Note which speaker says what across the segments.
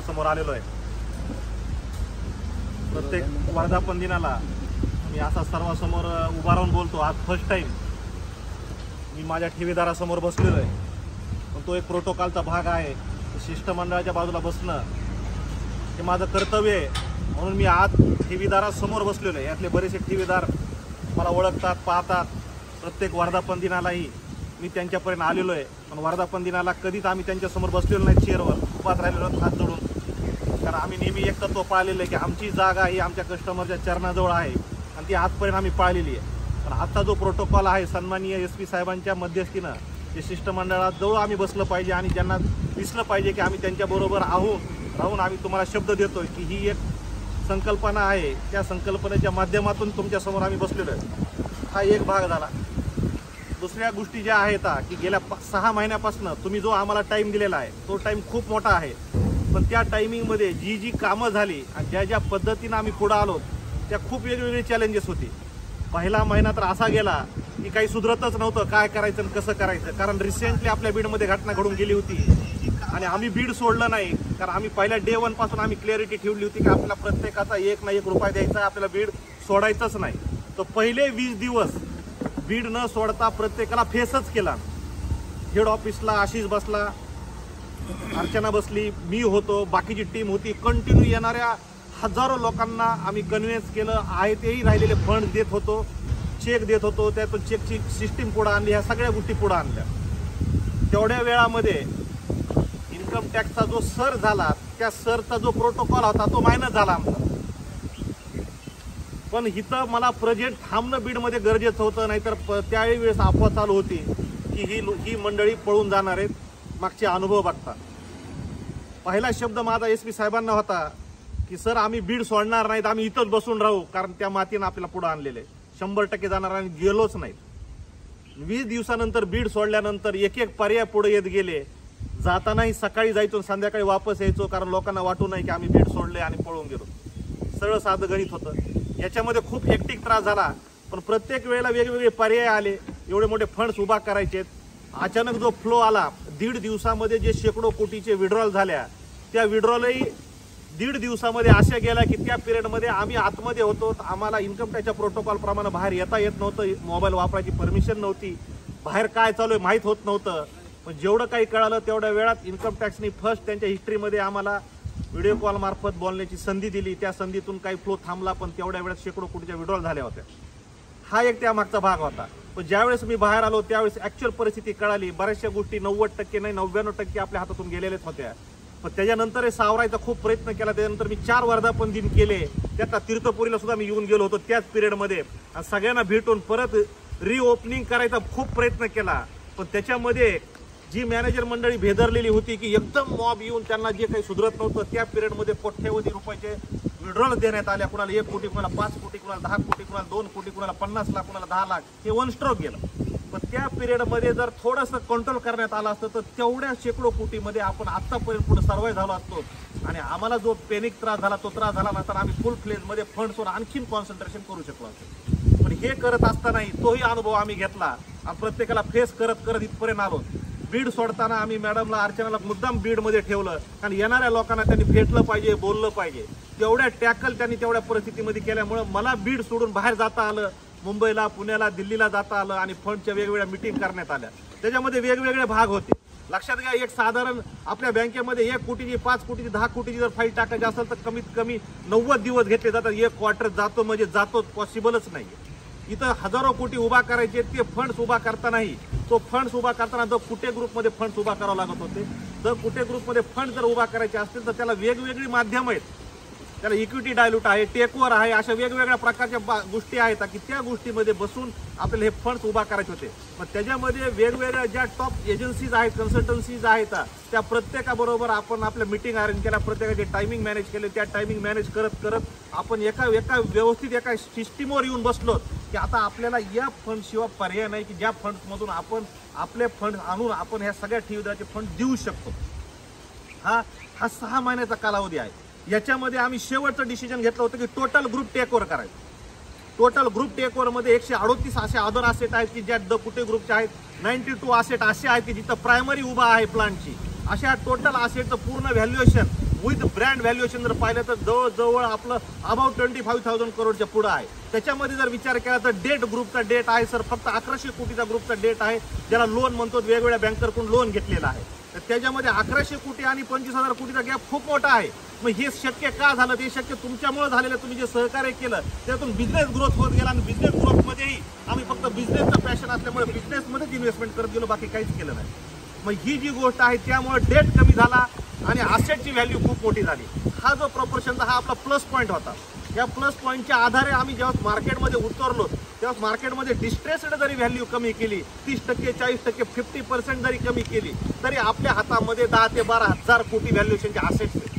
Speaker 1: समोर आलेलो आहे। प्रत्येक वर्धापन दिनाला मी असा सर्वांसमोर उभा राहून बोलतो। आज फर्स्ट टाइम मी माझ्या ठेवीदारासमोर बसलेलो आहे, पण तो एक प्रोटोकॉलचा भाग आहे। शिष्टमंडळाच्या बाजूला बसणं हे माझं कर्तव्य आहे, म्हणून मी आज ठेवीदारासमोर बसलेलो आहे। यातले बरेचसे ठेवीदार मला ओळखतात, पाहतात। प्रत्येक वर्धापन दिनालाही मी त्यांच्यापर्यंत आलेलो आहे, पण वर्धापन दिनाला कधीच आम्ही त्यांच्यासमोर बसलेलो नाही, चेअरवर उभाच राहिलेलो हात जोडून। कारण आम्ही नेहमी एक तत्त्व पाळलेलं आहे की आमची जागा ही आमच्या कस्टमरच्या चरणाजवळ आहे आणि ती आजपर्यंत आम्ही पाळलेली आहे। पण आजचा जो प्रोटोकॉल आहे सन्माननीय SP साहेबांच्या मध्यस्थीनं जे शिष्टमंडळात जवळ आम्ही बसलं पाहिजे आणि ज्यांना दिसलं पाहिजे की आम्ही त्यांच्याबरोबर राहून आम्ही तुम्हाला शब्द देतोय की ही एक संकल्पना आहे, त्या संकल्पनेच्या माध्यमातून तुमच्यासमोर आम्ही बसलेलो आहे। हा एक भाग झाला। दुसऱ्या गोष्टी ज्या आहेत की गेल्या 6 महिन्यापासून तुम्ही जो आम्हाला टाईम दिलेला आहे तो टाईम खूप मोठा आहे, पण त्या टायमिंगमध्ये जी कामं झाली आणि ज्या पद्धतीनं आम्ही पुढे आलो त्या खूप वेगवेगळे चॅलेंजेस होते। पहिला महिना तर असा गेला की काही सुधरतच नव्हतं, काय करायचं आणि कसं करायचं। कारण रिसेंटली आपल्या बीडमध्ये घटना घडून गेली होती आणि आम्ही बीड सोडलं नाही, कारण आम्ही पहिल्या डे 1 पासून आम्ही क्लॅरिटी ठेवली होती की आपल्याला प्रत्येकाचा 1 ना 1 रुपया द्यायचा आहे, आपल्याला बीड सोडायचंच नाही। तर पहिले 20 दिवस बीड न सोडता प्रत्येकाला फेसच केला। हेड ऑफिसला आशिष बसला, अर्चना बसली, मी होतो, बाकीची टीम होती। कंटिन्यू येणाऱ्या हजारो लोकांना आम्ही कन्व्हिन्स केलं आहे, तेही राहिलेले फंड देत होतो, चेक देत होतो, त्यातून चेकची सिस्टीम पुढे आणली, ह्या सगळ्या गोष्टी पुढे आणल्या। तेवढ्या वेळामध्ये इन्कम टॅक्सचा जो सर झाला त्या सरचा जो प्रोटोकॉल होता तो मायनस झाला आमचा। पण इथं मला प्रेझेंट थांबणं बीडमध्ये गरजेचं होतं, नाहीतर त्याही वेळेस अफवा चालू होती की ही मंडळी पळून जाणार आहेत। मागचे अनुभव बघता पहिला शब्द माझा SP साहेबांना होता की सर आम्ही बीड सोडणार नाहीत, आम्ही इथंच बसून राहू, कारण त्या मातीनं आपल्याला पुढे आणलेले 100% जाणार आणि गेलोच नाहीत। 20 दिवसानंतर बीड सोडल्यानंतर एक पर्याय पुढे येत गेले। जातानाही सकाळी जायचो, संध्याकाळी वापस यायचो, कारण लोकांना वाटू नये की आम्ही बीड सोडले आणि पळून गेलो। सरळ साधं गणित होतं। याच्यामध्ये खूप हेक्टिक त्रास झाला, पण प्रत्येक वेळेला वेगवेगळे पर्याय आले। एवढे मोठे फंड्स उभा करायचे, अचानक जो फ्लो आला 1.5 दिवसामध्ये जे शेकडो कोटीचे विड्रॉल झाल्या, त्या विड्रॉलही 1.5 दिवसामध्ये अशा गेल्या की त्या पिरियडमध्ये आम्ही आतमध्ये होतो, आम्हाला इन्कम टॅक्सच्या प्रोटोकॉल प्रमाणे बाहेर येता येत नव्हतं, मोबाईल वापरायची परमिशन नव्हती, बाहेर काय चालू आहे माहीत होत नव्हतं। पण जेवढं काही कळालं तेवढ्या वेळात इन्कम टॅक्सनी फर्स्ट त्यांच्या हिस्ट्रीमध्ये आम्हाला व्हिडिओ कॉल मार्फत बोलण्याची संधी दिली। त्या संधीतून काही फ्लो थांबला, पण तेवढ्या वेळात शेकडो कोटीच्या विड्रॉल झाल्या होत्या। हा एक त्यामागचा भाग होता। पण ज्यावेळेस मी बाहेर आलो त्यावेळेस ॲक्च्युअल परिस्थिती कळाली। बऱ्याचशा गोष्टी 90% नाही 99% आपल्या हातातून गेलेल्याच होत्या, पण त्याच्यानंतर हे सावरायचा खूप प्रयत्न केला। त्यानंतर मी 4 वर्धापन दिन केले, त्यातला तीर्थपुरीला सुद्धा मी येऊन गेलो होतो त्याच पिरियडमध्ये, आणि सगळ्यांना भेटून परत रिओपनिंग करायचा खूप प्रयत्न केला। पण त्याच्यामध्ये जी मॅनेजर मंडळी भेदरलेली होती की एकदम मॉब येऊन त्यांना जे काही सुधरत नव्हतं, त्या पिरियडमध्ये कोट्यवधी रुपयाचे विड्रॉल देण्यात आल्या। कुणाला 1 कोटी, कुणाला 5 कोटी, कुणाला 10 कोटी, कुणाला 2 कोटी, कुणाला 50 लाख, कुणाला 10 लाख, हे 1 स्ट्रोक गेलं। पण त्या पिरियडमध्ये जर थोडंसं कंट्रोल करण्यात आलं असतं तर तेवढ्या शेकडो कोटीमध्ये आपण आत्तापर्यंत पुढे सर्वाइव्ह झालो असतो, आणि आम्हाला जो पॅनिक त्रास झाला तो त्रास झाला नंतर आम्ही फुल फ्लेजमध्ये फंड्सवर आणखीन कॉन्सन्ट्रेशन करू शकलो असतो। पण हे करत असतानाही तोही अनुभव आम्ही घेतला आणि प्रत्येकाला फेस करत करत इथपर्यंत आलो। बीड सोडताना आम्ही मॅडमला अर्चनाला मुद्दाम बीडमध्ये ठेवलं, कारण येणाऱ्या लोकांना त्यांनी भेटलं पाहिजे, बोललं पाहिजे। तेवढ्या टॅकल त्यांनी तेवढ्या परिस्थितीमध्ये केल्यामुळे मला बीड सोडून बाहेर जाता आलं, मुंबईला, पुण्याला, दिल्लीला जाता आलं, आणि फंडच्या वेगवेगळ्या मीटिंग करण्यात आल्या। त्याच्यामध्ये वेगवेगळे भाग होते। लक्षात घ्या, एक साधारण आपल्या बँकेमध्ये 1 कोटीची, 5 कोटीची, 10 कोटीची जर फाईल टाकायची असेल तर कमीत कमी 90 दिवस घेतले जातात। 1 क्वार्टर जातो म्हणजे जातो, पॉसिबलच नाही। इथं हजारो कोटी उभा करायचे, ते फंड्स उभा करतानाही तो फंड्स उभा करताना द कुटे ग्रुपमध्ये फंड्स उभा करावं लागत होते। द कुटे ग्रुपमध्ये फंड जर उभा करायचे असतील तर त्याला वेगवेगळी माध्यम आहेत, त्याला इक्विटी डायल्यूट आहे, टेकओव्हर आहे, अशा वेगवेगळ्या प्रकारच्या गोष्टी आहेत की त्या गोष्टीमध्ये बसून आपल्याला हे फंड्स उभा करायचे होते। पण त्याच्यामध्ये वेगवेगळ्या ज्या टॉप एजन्सीज आहेत, कन्सल्टन्सीज आहेत, त्या प्रत्येकाबरोबर आपण आपल्या मीटिंग अरेंज केल्या, प्रत्येकाचे टायमिंग मॅनेज केले। त्या टायमिंग मॅनेज करत करत आपण एका व्यवस्थित एका सिस्टीमवर येऊन बसलो की आता आपल्याला या फंडशिवाय पर्याय नाही की ज्या फंड्समधून आपण आपले फंड आणून आपण ह्या सगळ्या ठेवीदाराचे फंड देऊ शकतो। हा 6 महिन्याचा कालावधी आहे। याच्यामध्ये आम्ही शेवटचं डिसिजन घेतलं होतं की टोटल ग्रुप टेकओव्हर करायचं। टोटल ग्रुप टेकओव्हरमध्ये 138 असे अदर असेट आहेत की ज्या द कुटे ग्रुपचे आहेत, 92 असेट असे आहेत की जिथं प्रायमरी उभा आहे प्लांटची। अशा टोटल असेटचं पूर्ण व्हॅल्युएशन विथ ब्रँड व्हॅल्युएशन जर पाहिलं तर जवळजवळ आपलं अबाउट 25,000 करोडच्या पुढं आहे. त्याच्यामध्ये जर विचार केला तर डेट ग्रुपचा डेट आहे सर फक्त 1100 कोटीचा ग्रुपचा डेट आहे, ज्याला लोन म्हणतो वेगवेगळ्या बँकरकडून लोन घेतलेला आहे. तर त्याच्यामध्ये 1100 कोटी आणि 25,000 कोटीचा गॅप खूप मोठा आहे. मग हे शक्य का झालं? ते शक्य तुमच्यामुळे झालेलं. तुम्ही जे सहकार्य केलं त्यातून बिझनेस ग्रोथ होत गेला आणि बिझनेस ग्रोथमध्येही आम्ही फक्त बिझनेसचं पॅशन असल्यामुळे बिझनेसमध्येच इन्व्हेस्टमेंट करत गेलो, बाकी काहीच केलं नाही. मग ही जी गोष्ट आहे त्यामुळे डेट कमी झाला आणि असेटची व्हॅल्यू खूप मोठी झाली. हा जो प्रॉपोर्शनचा हा आपला प्लस पॉईंट होता. या प्लस पॉईंटच्या आधारे आम्ही जेव्हा मार्केटमध्ये उतरलो तेव्हा मार्केटमध्ये डिस्ट्रेस्ड जरी व्हॅल्यू कमी केली 30%, 40%, 50% जरी कमी केली तरी आपल्या हातामध्ये 10 ते 12,000 कोटी व्हॅल्युएशनचे असेट्स आहेत.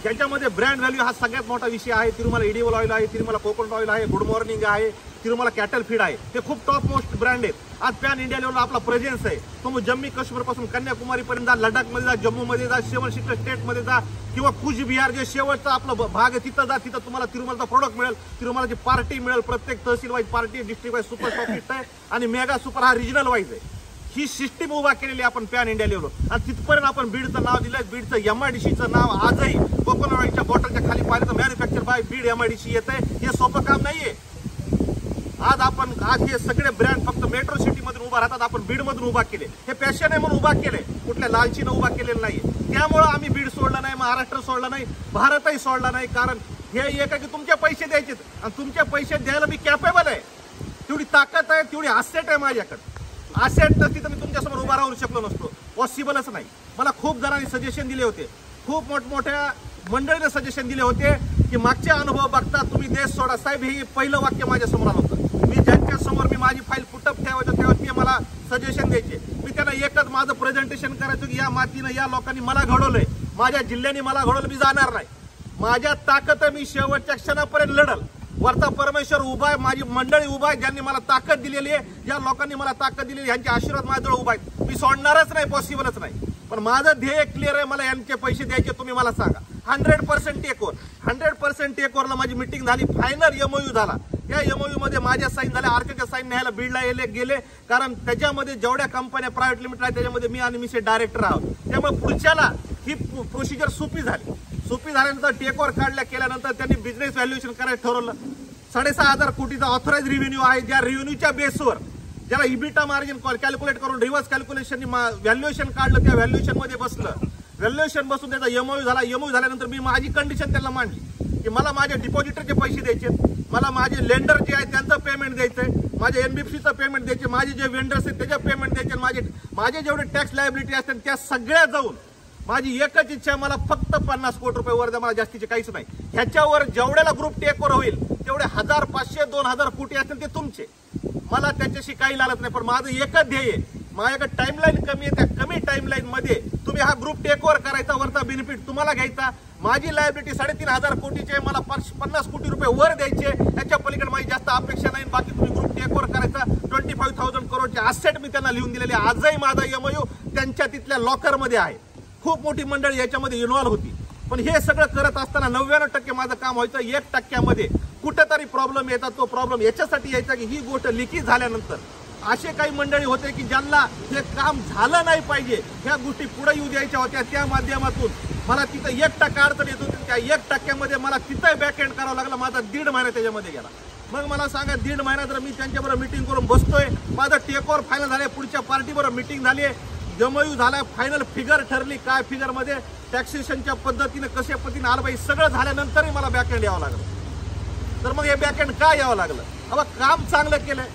Speaker 1: ज्याच्यामध्ये ब्रँड व्हॅल्यू हा सगळ्यात मोठा विषय आहे. तिरुमला एडिबल ऑइल आहे, तिरुमला कोकोनट ऑइल आहे, गुड मॉर्निंग आहे, तिरुमला कॅटल फीड आहे. हे खूप टॉप मोस्ट ब्रँड आहेत. आज पॅन इंडिया लेवलला आपला प्रेझेन्स आहे. तो मग जम्मू काश्मीर पासून कन्याकुमारीपर्यंत जा, लडाखमध्ये जा, जम्मूमध्ये जा, 7 सिस्टर स्टेटमध्ये जा किंवा कुचबिहार जे शेवटचा आपला भाग आहे तिथं जा, तिथं तुम्हाला तिरुमलाचा प्रोडक्ट मिळेल, तिरुमलाची पार्टी मिळेल. प्रत्येक तहसील wise party, district wise super stockist आहे आणि मेगा सुपर हा रिजनल वाईज आहे. ही सिस्टीम उभा केलेली आपण पॅन इंडिया लेवल आणि तिथपर्यंत आपण बीडचं नाव दिलंय. बीडचं MIDCचं नाव आजही कोकोनट ऑइलच्या बॉटलच्या खाली पाहिलं तर मॅन्युफॅक्चर बाय बीड MIDC येत आहे. हे सोपं काम नाहीये. आज हे सगळे ब्रँड फक्त मेट्रो सिटीमधून उभा राहतात, आपण बीडमधून उभा केले. हे पॅशन आहे म्हणून उभा केले, कुठल्या लालचीनं उभा केलेलं नाहीये. त्यामुळं आम्ही बीड सोडलं नाही, महाराष्ट्र सोडला नाही, भारतही सोडला नाही. कारण हे एक आहे की तुमचे पैसे द्यायचे आणि तुमचे पैसे द्यायला मी कॅपेबल आहे, तेवढी ताकद आहे, तेवढी असेट आहे माझ्याकडे. असेट नसती तर मी तुमच्यासमोर उभा राहू शकलो नसतो. पॉसिबलच नाही. मला खूप जणांनी सजेशन दिले होते, खूप मोठमोठ्या मंडळीने सजेशन दिले होते की मागचे अनुभव बघता तुम्ही देश सोडा. साहेब हे पहिलं वाक्य माझ्यासमोर आलं होतं. मी ज्यांच्यासमोर मी माझी फाईल पुटअप ठेवायचं तेव्हा ते मला सजेशन द्यायचे. मी त्यांना एकच माझं प्रेझेंटेशन करायचं की या मातीनं या लोकांनी मला घडवलंय, माझ्या जिल्ह्याने मला घडवलं, मी जाणार नाही. माझ्या ताकद मी शेवटच्या क्षणापर्यंत लढल. वरचा परमेश्वर उभा आहे, माझी मंडळी उभा आहे, ज्यांनी मला ताकद दिलेली आहे, ज्या लोकांनी मला ताकद दिलेली यांचे आशीर्वाद माझ्याजवळ उभा आहेत. मी सोडणारच नाही, पॉसिबलच नाही. पण माझं ध्येय क्लिअर आहे. मला यांचे पैसे द्यायचे, तुम्ही मला सांगा. 100% टेकओव्हर. 100% टेकओव्हरला माझी मिटिंग झाली, फायनल MOU झाला. या MOU मध्ये माझ्या साईन झाल्या, आर्केच्या साईन न्यायला बीडला गेले. कारण त्याच्यामध्ये जेवढ्या कंपन्या प्रायव्हेट लिमिटेड आहेत त्याच्यामध्ये मी आणि मिसेस डायरेक्टर आहोत. त्यामुळे पुढच्याला ही प्रोसिजर सोपी झाली. सोपी झाल्यानंतर टेकओव्हर केल्यानंतर त्यांनी बिझनेस व्हॅल्युएशन करायचं ठरवलं. 6,500 कोटीचा ऑथराइज रेव्हेन्यू आहे. ज्या रेव्हेन्यूच्या बेसवर ज्याला इबिटा मार्जिन कॅल्क्युलेट करून रिव्हर्स कॅल्क्युलेशन व्हॅल्युएशन काढलं, त्या व्हॅल्युएशन मध्ये बसलं. व्हॅल्युएशन बसून त्याचा MOU झाला. MOU झाल्यानंतर मी माझी कंडिशन त्यांना मांडली की मला माझ्या डिपॉझिटरचे पैसे द्यायचे, मला माझे लेंडर जे आहे त्यांचं पेमेंट द्यायचंय, माझ्या NBFCचं पेमेंट द्यायचे, माझे जे वेंडर्स आहेत त्याचे पेमेंट द्यायचे, माझे जेवढे टॅक्स लायबिलिटी असतात त्या सगळ्या जाऊन माझी एकच इच्छा आहे, मला फक्त 50 कोटी रुपये वर द्या, मला जास्तीचे काहीच नाही. ह्याच्यावर जेवढ्याला ग्रुप टेकओव्हर होईल तेवढे 1,000, 500, 2,000 कोटी असतील ते तुमचे. मला त्याच्याशी काही लालत नाही. पण माझं एकच ध्येय आहे, माझ्याकडे टाइमलाईन कमी आहे, त्या कमी टाइमलाईन मध्ये तुम्ही हा ग्रुप टेकओव्हर करायचा, वरचा बेनिफिट तुम्हाला घ्यायचा. माझी लायबिलिटी 3,500 कोटीची आहे, मला 50 कोटी रुपये वर द्यायचे. याच्या पलीकडे माझी जास्त अपेक्षा नाही. बाकी तुम्ही ग्रुप टेकओव्हर करायचा. 25,000 करोडचे असेट मी त्यांना लिहून दिलेले. आजही माझा MOU त्यांच्या तिथल्या लॉकरमध्ये आहे. खूप मोठी मंडळी याच्यामध्ये इन्व्हॉल्व होती. पण हे सगळं करत असताना 99% माझं काम व्हायचं. 1% कुठेतरी प्रॉब्लेम येतात. तो प्रॉब्लेम याच्यासाठी यायचा की ही गोष्ट लिकी झाल्यानंतर असे काही मंडळी होते की ज्यांना हे काम झालं नाही पाहिजे, ह्या गोष्टी पुढे येऊ द्यायच्या होत्या. त्या माध्यमातून मला तिथं 1% अडचण येत होती. त्या 1% मला तिथं बॅक एंड करावं लागलं. माझा 1.5 महिना त्याच्यामध्ये गेला. मग मला सांगा 1.5 महिना जर मी त्यांच्याबरोबर मिटिंग करून बसतोय, माझं टेकओव्हर फायनल झाले, पुढच्या पार्टीबरोबर मिटिंग झाली, MOU झाला, फायनल फिगर ठरली. काय फिगर मध्ये टॅक्सेशनच्या पद्धतीने कशा पद्धतीने आलं पाहिजे सगळं झाल्यानंतरही मला बॅकएंड यावं लागलं. तर मग हे बॅकएंड काय यावं लागलं? अब काम चांगलं केलंय,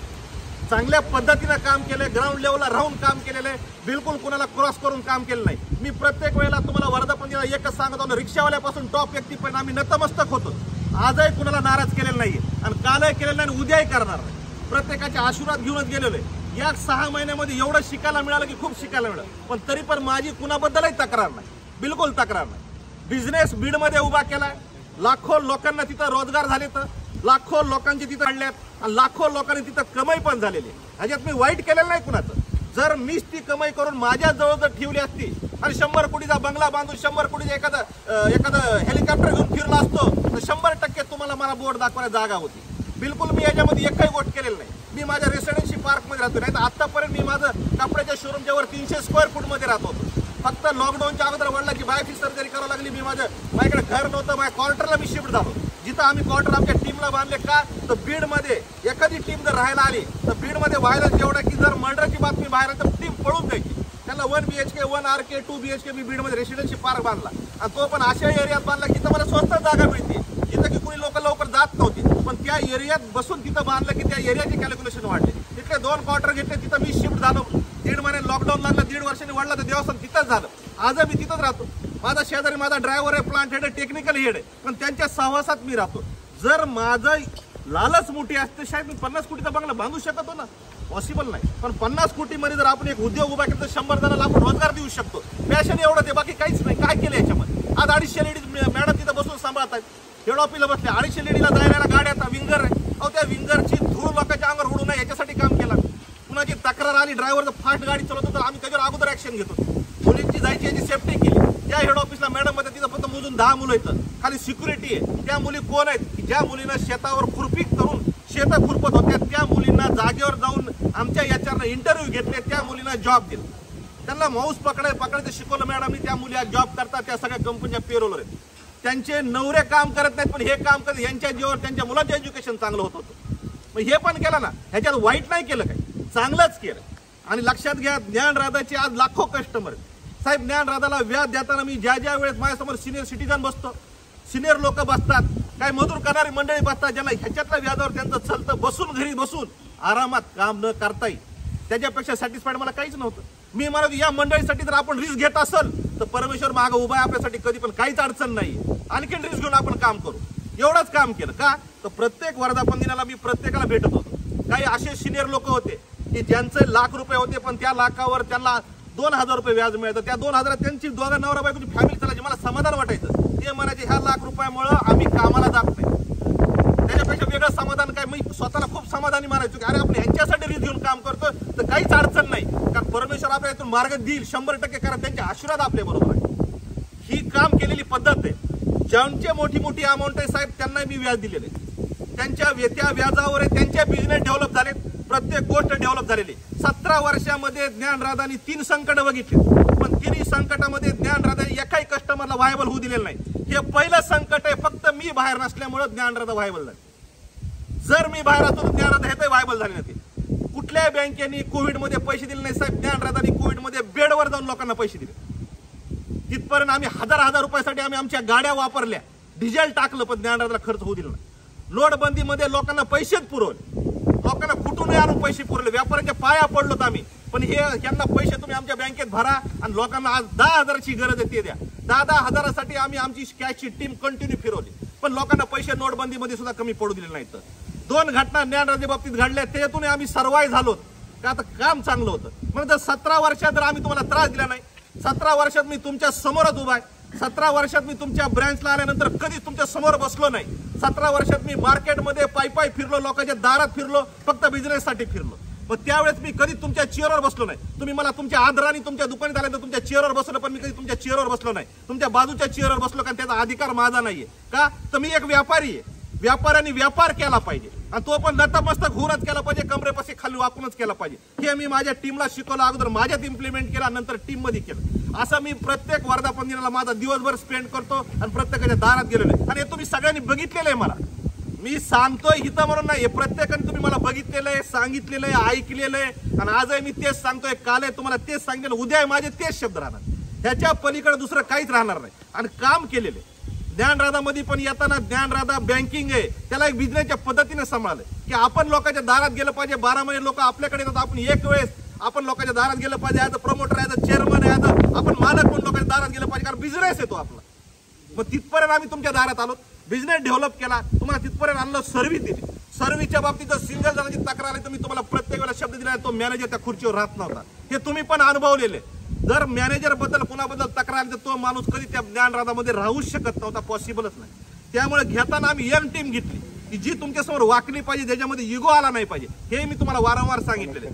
Speaker 1: चांगल्या पद्धतीने काम केलंय, ग्राउंड लेवलला राहून काम केलेलं आहे, बिलकुल कोणाला क्रॉस करून काम केलं नाही. मी प्रत्येक वेळेला तुम्हाला वर्धापन एकच सांगत होतो, रिक्षावाल्यापासून टॉप व्यक्तीपर्यंत आम्ही नतमस्तक होतो. आजही कुणाला नाराज केलेलं नाहीये आणि कालही केलेलं नाही आणि उद्याही करणार नाही. प्रत्येकाचे आशीर्वाद घेऊनच गेलेलो आहे. या 6 महिन्यामध्ये एवढं शिकायला मिळालं की खूप शिकायला मिळालं. पण तरी पण माझी कुणाबद्दलही तक्रार नाही, बिलकुल तक्रार नाही. बिझनेस बीडमध्ये उभा केलाय, लाखो लोकांना तिथं रोजगार झाले, तर लाखो लोकांचे तिथं आणल्यात आणि लाखो लोकांनी तिथं कमाई पण झालेली. ह्याच्यात मी वाईट केलेलं नाही कुणाचं. जर मीच ती कमाई करून माझ्या जवळ जर ठेवली असती आणि 100 कोटीचा बंगला बांधून 100 कोटीचा एखादं हेलिकॉप्टर घेऊन फिरला असतो तर 100% तुम्हाला मला बोर्ड दाखवायला जागा होती. बिलकुल मी याच्यामध्ये एकही गोष्ट केलेलं नाही. मी माझ्या रेसिडेन्सी पार्कमध्ये राहतो, नाही तर आतापर्यंत मी माझं कपड्याच्या शोरूमच्या वर 300 स्क्वेअर फूट मध्ये राहत होतो. फक्त लॉकडाऊनच्या अगोदर वडिलांची बायफी सर्जरी करावं लागली. माझ्याकडे घर नव्हतं, माझ्या क्वार्टरला मी शिफ्ट झालो. जिथं आम्ही क्वार्टर आमच्या टीमला बांधले का तर बीडमध्ये एखादी टीम जर राहायला आली तर बीडमध्ये व्हायरस एवढा की जर मर्डरची बातमी बाहेर तर टीम पळून जायची. त्यांना 1 BHK 1 RK 2 BHK मी बीडमध्ये रेसिडेन्सी पार्क बांधला आणि तो पण अशा एरियात बांधला की मला स्वस्त जागा मिळते जिथं की कुणी लोक लवकर जात नव्हती. पण त्या एरियात बसून तिथं बांधलं की त्या एरियाची कॅल्क्युलेशन वाढली. तिथले 2 क्वार्टर घेतले, तिथं मी शिफ्ट झालो. 1.5 महिने लॉकडाऊन लागला, 1.5 वर्षांनी वाढला तर देवस्थान तिथंच झालं. आज मी तिथंच राहतो. माझा शेजारी माझा ड्रायव्हर आहे, प्लांट हेड आहे, टेक्निकल हेड आहे, पण त्यांच्या सहवासात मी राहतो. जर माझं लालच मोठी असते शायद मी 50 कोटीचा बंगला बांधू शकतो ना, पॉसिबल नाही. पण 50 कोटीमध्ये जर आपण एक उद्योग उभा केला तर 100 जणांना आपण रोजगार देऊ शकतो. पॅशन एवढं ते, बाकी काहीच नाही. काय केलं याच्यामध्ये? आज 250 लेडीज मॅडम तिथं बसून सांभाळतात. हेड ऑफिसला बसले, 250 लेडीला जायला गाड्या विंगर आहे. अहो त्या विंगरची धूळ लोकांच्या अंगावर उडू नये याच्यासाठी काम केलं. कुणाची तक्रार आली, ड्रायव्हर फास्ट गाडी चालवतो तर आम्ही त्याच्यावर अगोदर ऍक्शन घेतो. मुलींची जायची याची सेफ्टी केली. त्या हेड ऑफिसला मॅडम मध्ये तिथं फक्त मोजून 10 मुलं येतं, खाली सिक्युरिटी आहे. त्या मुली कोण आहेत? ज्या मुलींना शेतावर खुरपी करून शेतं खुरपत होत्या त्या मुलींना जागेवर जाऊन आमच्या याच्यावर इंटरव्ह्यू घेतले, त्या मुलींना जॉब दिले. त्यांना माऊस पकडायचं शिकवलं मॅडमनी. त्या मुली आज जॉब करतात, त्या सगळ्या कंपनीच्या पेरोलवर आहेत. त्यांचे नवरे काम करत नाहीत पण हे काम करत, यांच्या जीवावर त्यांच्या मुलांचं एज्युकेशन चांगलं होत होतं. मग हे पण केलं ना, ह्याच्यात वाईट नाही केलं, काही चांगलंच केलं. आणि लक्षात घ्या, ज्ञानराधाचे आज लाखो कस्टमर आहेत साहेब. ज्ञानराधाला व्याज देताना मी ज्या वेळेस माझ्यासमोर सिनियर सिटीजन बसतो, सिनियर लोक बसतात, काही मजूर करणारी मंडळी बसतात, ज्यांना ह्याच्यातल्या व्याजावर त्यांचं चालतं, बसून घरी बसून आरामात काम न करता येईल, त्याच्यापेक्षा सॅटिस्फाईड मला काहीच नव्हतं. मी म्हणत या मंडळीसाठी जर आपण रिस्क घेत असेल तर परमेश्वर मागं उभा आहे आपल्यासाठी, कधी पण काहीच अडचण नाही. आणखीन रिस्क घेऊन आपण काम करू, एवढंच काम केलं. का तर प्रत्येक वर्धापन दिनाला मी प्रत्येकाला भेटत होतो. काही असे सिनियर लोक होते की ज्यांचे लाख रुपये होते पण त्या लाखावर त्यांना 2,000 रुपये व्याज मिळतं. त्या 2,000 त्यांची दोघा नवरा बायकोची फॅमिली चालायची. मला समाधान वाटायचं. ते म्हणायचे ह्या लाख रुपयामुळे आम्ही कामाला जात नाही. त्याच्यापेक्षा वेगळं समाधान काय? मी स्वतःला खूप समाधानी मानायचो की अरे आपण ह्यांच्यासाठी रिस्क घेऊन काम करतो तर काहीच अडचण नाही, कारण परमेश्वर आपल्या इथून मार्ग देईल 100%. कारण त्यांचे आशीर्वाद आपल्या बरोबर आहे. ही काम केलेली पद्धत आहे. ज्यांचे मोठी अमाऊंट आहे साहेब त्यांना मी व्याज दिलेले, त्यांच्या त्या व्याजावर त्यांच्या बिझनेस डेव्हलप झाले, प्रत्येक गोष्ट डेव्हलप झालेली. 17 वर्षामध्ये ज्ञानराधानी 3 संकट बघितले, पण 3 संकटामध्ये ज्ञानराधानी एकाही कस्टमरला व्हायबल होऊ दिलेलं नाही. हे पहिलं संकट आहे. फक्त मी बाहेर नसल्यामुळे ज्ञानराधा व्हायबल झाली. जर मी बाहेर असतो तर ज्ञानराधा हे व्हायबल झाले नव्हते. कुठल्याही बँकेने कोविडमध्ये पैसे दिले नाही साहेब. ज्ञानराधानी कोविडमध्ये बेडवर जाऊन लोकांना पैसे दिले. तिथपर्यंत आम्ही हजार रुपयासाठी आम्ही आमच्या गाड्या वापरल्या, डिझेल टाकलं, पण ज्ञानराधाला खर्च होऊ दिला नाही. नोटबंदीमध्ये लोकांना पैसेच पुरवले, लोकांना कुठूनही आणून पैसे पुरवले. व्यापाऱ्यांच्या पाया पडलोत आम्ही, पण यांना पैसे तुम्ही आमच्या बँकेत भरा आणि लोकांना आज 10,000ची गरज आहे ते द्या. 10,000साठी आम्ही आमची कॅशची टीम कंटिन्यू फिरवली, पण लोकांना पैसे नोटबंदीमध्ये सुद्धा कमी पडू दिले नाहीत. 2 घटना ज्ञानराधे बाबतीत घडल्या, त्यातून आम्ही सर्वाय झालो का आता काम चांगलं होतं. म्हणून जर 17 वर्षात जर आम्ही तुम्हाला त्रास दिला नाही, 17 वर्षात मी तुमच्या समोरच उभा आहे. 17 वर्षात मी तुमच्या ब्रँचला आल्यानंतर कधीच तुमच्या समोर बसलो नाही. 17 वर्षात मी मार्केटमध्ये पायी फिरलो, लोकांच्या दारात फिरलो, फक्त बिझनेससाठी फिरलो. पण त्यावेळेस मी कधी तुमच्या चेअरवर बसलो नाही. तुम्ही मला तुमच्या आदराने तुमच्या दुकानात आल्यानंतर तुमच्या चेअरवर बसलो, पण मी कधी तुमच्या चेअरवर बसलो नाही. तुमच्या बाजूच्या चेअरवर बसलो, कारण त्याचा अधिकार माझा नाहीये. का तर मी एक व्यापारी आहे. व्यापाऱ्यांनी व्यापार केला पाहिजे आणि तो पण नतमस्तक होऊनच केला पाहिजे, कमरेपाशी खाली वाकूनच केला पाहिजे. हे मी माझ्या टीमला शिकवलं, अगोदर माझ्यात इम्प्लिमेंट केला, नंतर टीम मध्ये केलं. असं मी प्रत्येक वर्धापन दिनाला माझा दिवसभर स्पेंड करतो आणि प्रत्येकाच्या दारात गेलेलो आहे. आणि हे तुम्ही सगळ्यांनी बघितलेलं आहे. मला मी सांगतोय हिथं म्हणून नाही, प्रत्येकाने तुम्ही मला बघितलेलं आहे, सांगितलेलं आहे, ऐकलेलं आहे. आणि आजही मी तेच सांगतोय, काल आहे तुम्हाला तेच सांगितलं, उद्या माझे तेच शब्द राहणार. ह्याच्या पलीकडे दुसरं काहीच राहणार नाही. आणि काम केलेले ज्ञानराधामध्ये पण येताना ज्ञानराधा बँकिंग आहे, त्याला एक बिझनेसच्या पद्धतीने सांभाळलंय की आपण लोकांच्या दारात गेलं पाहिजे. 12 महिने लोक आपल्याकडे येतात, आपण एक वेळेस आपण लोकांच्या दारात गेलं पाहिजे. As a promoter, as a chairman, as a आपण मालक म्हणून लोकांच्या दारात गेलं पाहिजे, कारण बिझनेस आहे तो आपला. मग तिथपर्यंत आम्ही तुमच्या दारात आलो, बिझनेस डेव्हलप केला, तुम्हाला तिथपर्यंत आणलं, सर्व्हिस दिली. सर्व्हिसच्या बाबतीत जर सिंगल जणांची तक्रार आली तर मी तुम्हाला प्रत्येक वेळेला शब्द दिला, तो मॅनेजर त्या खुर्चीवर राहत नव्हता. हे तुम्ही पण अनुभवलेले. जर मॅनेजर बद्दल कुणाबद्दल तक्रार आली तर तो माणूस कधी त्या ज्ञानराधामध्ये राहूच शकत नव्हता, पॉसिबलच नाही. त्यामुळे घेताना आम्ही यंग टीम घेतली की जी तुमच्यासमोर वाकली पाहिजे, ज्याच्यामध्ये इगो आला नाही पाहिजे. हे मी तुम्हाला वारंवार सांगितलेले.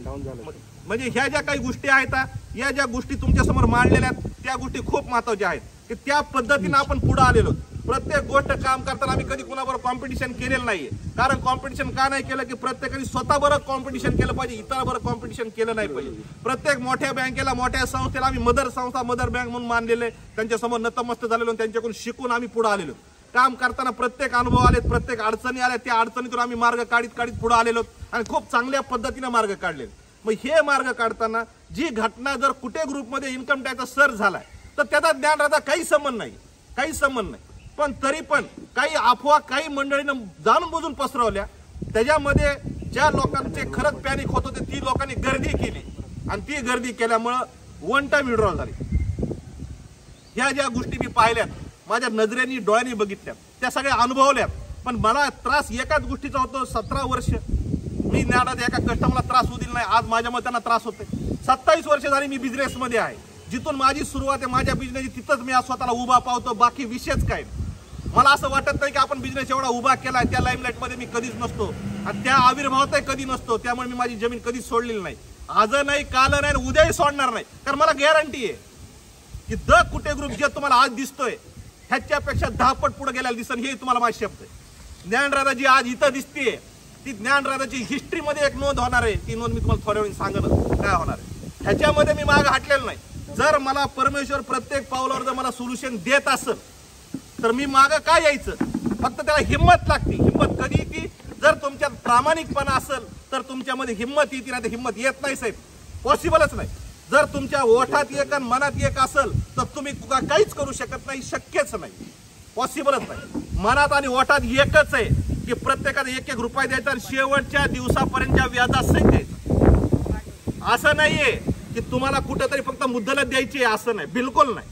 Speaker 1: म्हणजे ह्या ज्या काही गोष्टी आहेत, या ज्या गोष्टी तुमच्यासमोर मांडलेल्या आहेत, त्या गोष्टी खूप महत्वाच्या आहेत की त्या पद्धतीने आपण पुढे आलेलो. प्रत्येक गोष्ट काम करताना आम्ही कधी कुणाबरोबर कॉम्पिटिशन केलेलं नाहीये. कारण कॉम्पिटिशन का नाही केलं की प्रत्येकाने स्वतःबरोबर कॉम्पिटिशन केलं पाहिजे, इतरांबरोबर कॉम्पिटिशन केलं नाही पाहिजे. प्रत्येक मोठ्या बँकेला, मोठ्या संस्थेला आम्ही मदर संस्था, मदर बँक म्हणून मानलेले, त्यांच्यासमोर नतमस्त झालेलो, त्यांच्याकडून शिकून आम्ही पुढे आलेलो. काम करताना प्रत्येक अनुभव आले, प्रत्येक अडचणी आल्या, त्या अडचणीतून आम्ही मार्ग काढीत पुढे आलेलो आणि खूप चांगल्या पद्धतीने मार्ग काढले. मग हे मार्ग काढताना जी घटना जर कुठे ग्रुपमध्ये इन्कम टॅक्सचा सर्च झालाय तर त्याचा ज्ञानराजा काही संबंध नाही. पण तरी पण काही अफवा काही मंडळीनं जाणून बुजून पसरवल्या. त्याच्यामध्ये ज्या लोकांचे खरंच पॅनिक होत होते ती लोकांनी गर्दी केली आणि ती गर्दी केल्यामुळं वन टाइम विड्रॉल झाली. ह्या ज्या गोष्टी मी पाहिल्यात, माझ्या नजरेनी डोळ्यांनी बघितल्यात, त्या सगळ्या अनुभवल्यात. पण मला त्रास एकाच गोष्टीचा होतो. 17 वर्ष मी ज्ञानात एका कस्टमरला त्रास होऊ दिला नाही. आज माझ्यामध्ये त्यांना त्रास होते. 27 वर्ष झाली मी बिझनेसमध्ये आहे. जिथून माझी सुरुवात आहे माझ्या बिझनेसची तिथंच मी आज स्वतःला उभा पावतो. बाकी विषयच काय. मला असं वाटत नाही की आपण बिझनेस एवढा उभा केलाय त्या लाईमलाईटमध्ये मी कधीच नसतो आणि त्या आविर्भावातही कधी नसतो. त्यामुळे मी माझी जमीन कधीच सोडलेली नाही. आज नाही, काल नाही, उद्याही सोडणार नाही. कारण मला गॅरंटी आहे की द कुठे ग्रुप जे तुम्हाला आज दिसतोय ह्याच्यापेक्षा 10 पट पुढे गेल्याला दिसन. हे तुम्हाला माझी शब्द आहे. ज्ञानराजा जी आज इथं दिसतीये ती ज्ञानराजाची हिस्ट्रीमध्ये एक नोंद होणार आहे. ती नोंद मी तुम्हाला थोड्या वेळी सांगणार काय होणार आहे. ह्याच्यामध्ये मी मागे हटलेलं नाही. जर मला परमेश्वर प्रत्येक पावलावर जर मला सोल्युशन देत असेल तर मी मागं काय यायचं. फक्त त्याला हिंमत लागते. हिंमत कधी येते जर तुमच्यात प्रामाणिकपणा असेल तर तुमच्यामध्ये हिंमत येते. नाही तर हिंमत येत नाही साहेब, पॉसिबलच नाही. जर तुमच्या ओठात एक आणि मनात एक असेल तर तुम्ही काहीच करू शकत नाही. शक्यच नाही, पॉसिबलच नाही. मनात आणि ओठात एकच आहे की प्रत्येकाला 1-1 रुपये द्यायचा आणि शेवटच्या दिवसापर्यंतच्या व्याजासहित द्यायचं. असं नाहीये की तुम्हाला कुठेतरी फक्त मुद्दलच द्यायची आहे, असं नाही, बिलकुल नाही.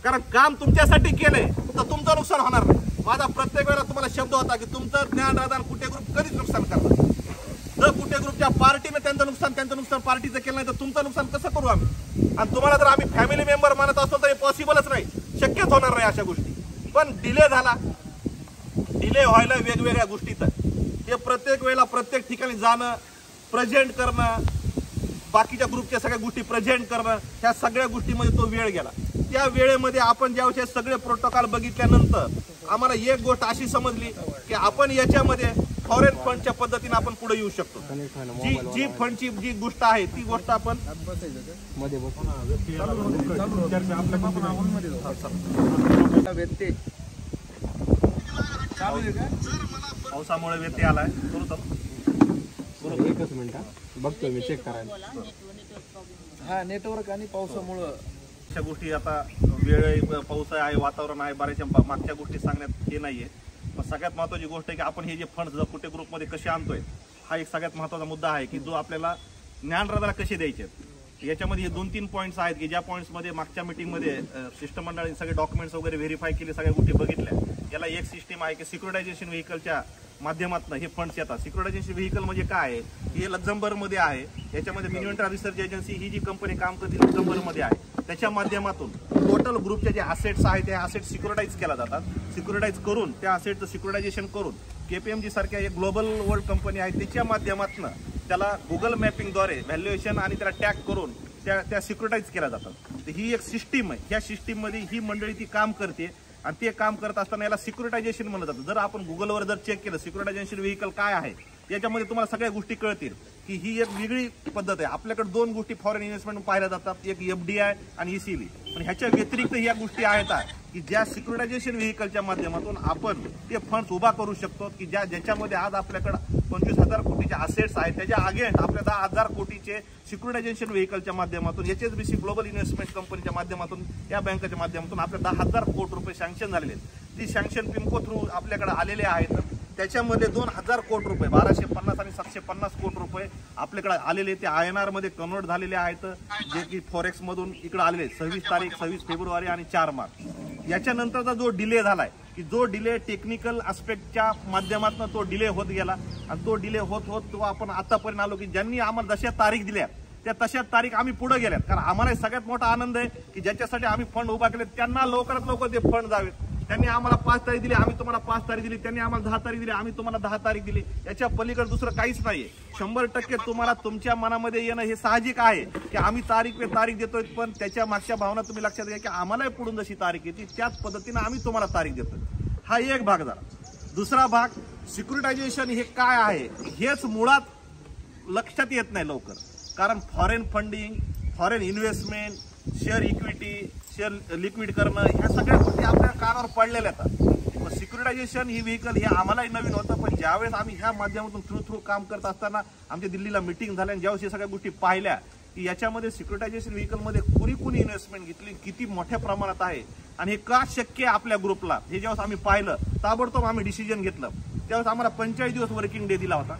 Speaker 1: कारण काम तुमच्यासाठी केलंय तर तुमचं नुकसान होणार नाही. माझा प्रत्येक वेळेला तुम्हाला शब्द होता की तुमचं ज्ञानराजा कुठे ग्रुप कधीच नुकसान करणार. जर कुठे ग्रुपच्या पार्टीने त्यांचं नुकसान पार्टीचं केलं नाही तर तुमचं नुकसान कसं करू आम्ही. आणि तुम्हाला जर आम्ही फॅमिली मेंबर मानत असतो तर हे पॉसिबलच नाही, शक्यच होणार नाही अशा गोष्टी. पण डिले झाला, डिले व्हायला वेगवेगळ्या गोष्टीत हे प्रत्येक वेळेला प्रत्येक ठिकाणी जाणं, प्रेझेंट करणं, बाकीच्या ग्रुपच्या सगळ्या गोष्टी प्रेझेंट करणं, ह्या सगळ्या गोष्टीमध्ये तो वेळ गेला. त्या वेळेमध्ये आपण ज्यावेळेस सगळे प्रोटोकॉल बघितल्यानंतर आम्हाला एक गोष्ट अशी समजली की आपण याच्यामध्ये फॉरेन फंडच्या पद्धतीने आपण पुढे येऊ शकतो. जी फंडची जी गोष्ट आहे ती गोष्ट आपण पावसामुळे व्यत्यय आलाय.
Speaker 2: एकच मिनिट बघतोय मी, चेक करायला. हा, नेटवर्क आणि पावसामुळे
Speaker 1: अशा गोष्टी आता वेळ पाऊस आहे, वातावरण आहे, बऱ्याचशा मागच्या गोष्टी सांगण्यात हे नाहीये. पण सगळ्यात महत्वाची गोष्ट आहे की आपण हे जे फंड कुठे ग्रुपमध्ये कसे आणतोय हा एक सगळ्यात महत्वाचा मुद्दा आहे की जो आपल्याला ज्ञानराजाला कसे द्यायचे. याच्यामध्ये हे 2-3 पॉईंट्स आहेत की ज्या पॉईंट्समध्ये मागच्या मीटिंगमध्ये शिष्टमंडळाने सगळे डॉक्युमेंट्स वगैरे व्हेरीफाय केले, सगळ्या गोष्टी बघितल्या. याला एक सिस्टीम आहे की सिक्युरिटायझेशन व्हेकलच्या माध्यमातून हे फंड्स येतात. सिक्युरिटायझेशन व्हेकल म्हणजे काय आहे, हे लक्झमबर्गमध्ये आहे. याच्यामध्ये मिनिमंट्रा रिसर्च एजन्सी ही जी कंपनी काम करते लक्झमबर्गमध्ये आहे. त्याच्या माध्यमातून टोटल ग्रुपचे जे असेट्स आहेत ते असेट सिक्युरिटाईज केला जातात. सिक्युरिटाईज करून त्या असेटचं सिक्युरिटायझेशन करून KPMG सारख्या एक ग्लोबल वर्ल्ड कंपनी आहे त्याच्या माध्यमातून त्याला गुगल मॅपिंगद्वारे व्हॅल्युएशन आणि त्याला टॅग करून त्या सिक्युरिटाईज केल्या जातात. ही एक सिस्टीम आहे. ह्या सिस्टीममध्ये ही मंडळी ती काम करते आणि ते काम करत असताना याला सिक्युरिटायझेशन म्हणलं जातं. जर आपण गुगलवर जर चेक केलं सिक्युरिटायझेशन व्हेकल काय आहे याच्यामध्ये तुम्हाला सगळ्या गोष्टी कळतील की ही एक वेगळी पद्धत आहे. आपल्याकडे 2 गोष्टी फॉरेन इन्व्हेस्टमेंट पाहिल्या जातात, एक FDI आणि ECB. पण ह्याच्या व्यतिरिक्त या गोष्टी आहेत की ज्या सिक्युरिटायझेशन व्हेकलच्या माध्यमातून आपण ते फंड्स उभा करू शकतो की ज्याच्यामध्ये आज आपल्याकडे 25,000 कोटीचे असेट्स आहेत त्याच्या अगेन्स्ट आपल्या 10,000 कोटीचे सिक्युरिटायझेशन व्हेकलच्या माध्यमातून HSBC ग्लोबल इन्व्हेस्टमेंट कंपनीच्या माध्यमातून या बँकेच्या माध्यमातून आपल्या 10,000 कोटी रुपये सँक्शन झालेले आहेत. ती सँक्शन पिमको थ्रू आपल्याकडे आलेले आहेत. त्याच्यामध्ये 2,000 कोटी रुपये 1250 आणि 750 कोटी रुपये आपल्याकडे आलेले ते INR मध्ये कन्वर्ट झालेले आहेत, जे की फॉरेक्स मधून इकडे आलेले 26 तारीख 26 फेब्रुवारी आणि 4 मार्च. याच्यानंतरचा जो डिले झालाय की जो डिले टेक्निकल आस्पेक्टच्या माध्यमातून तो डिले होत गेला आणि तो डिले होत तो आपण आतापर्यंत आलो की ज्यांनी आम्हाला जशा तारीख दिल्या त्या तशाच तारीख आम्ही पुढे गेल्यात. कारण आम्हाला सगळ्यात मोठा आनंद आहे की ज्याच्यासाठी आम्ही फंड उभा केले त्यांना लवकरात लवकर ते फंड जावेत. त्यांनी आम्हाला 5 तारीख दिली, आम्ही तुम्हाला 5 तारीख दिली. त्यांनी आम्हाला 10 तारीख दिली, आम्ही तुम्हाला 10 तारीख दिली. याच्या पलीकडे दुसरं काहीच नाहीये. 100% तुम्हाला तुमच्या मनामध्ये येणं हे साहजिक आहे की आम्ही तारीख पे तारीख देतोय, पण त्याच्या मागच्या भावना तुम्ही लक्षात घ्या की आम्हालाही पुढून जशी तारीख येते त्याच पद्धतीने आम्ही तुम्हाला तारीख देतोय. हा एक भाग झाला. दुसरा भाग सिक्युरिटायझेशन हे काय आहे हेच मुळात लक्षात येत नाही लवकर. कारण foreign funding, foreign investment, share equity, share liquid करणं, ह्या सगळ्या गोष्टी आपल्या कानावर पडलेल्या आहेत. सिक्युरिटायझेशन ही व्हेकल हे आम्हालाही नवीन होतं, पण ज्यावेळेस आम्ही ह्या माध्यमातून थ्रू काम करत असताना आमच्या दिल्लीला मिटिंग झाल्या आणि ज्यावेळेस या सगळ्या गोष्टी पाहिल्या की याच्यामध्ये सिक्युरिटायझेशन व्हेकलमध्ये कुणी इन्व्हेस्टमेंट घेतली, किती मोठ्या प्रमाणात आहे आणि हे का शक्य आहे आपल्या ग्रुपला, हे ज्यावेळेस आम्ही पाहिलं ताबडतोब आम्ही डिसिजन घेतलं. त्यावेळेस आम्हाला 45 दिवस वर्किंग डे दिला होता.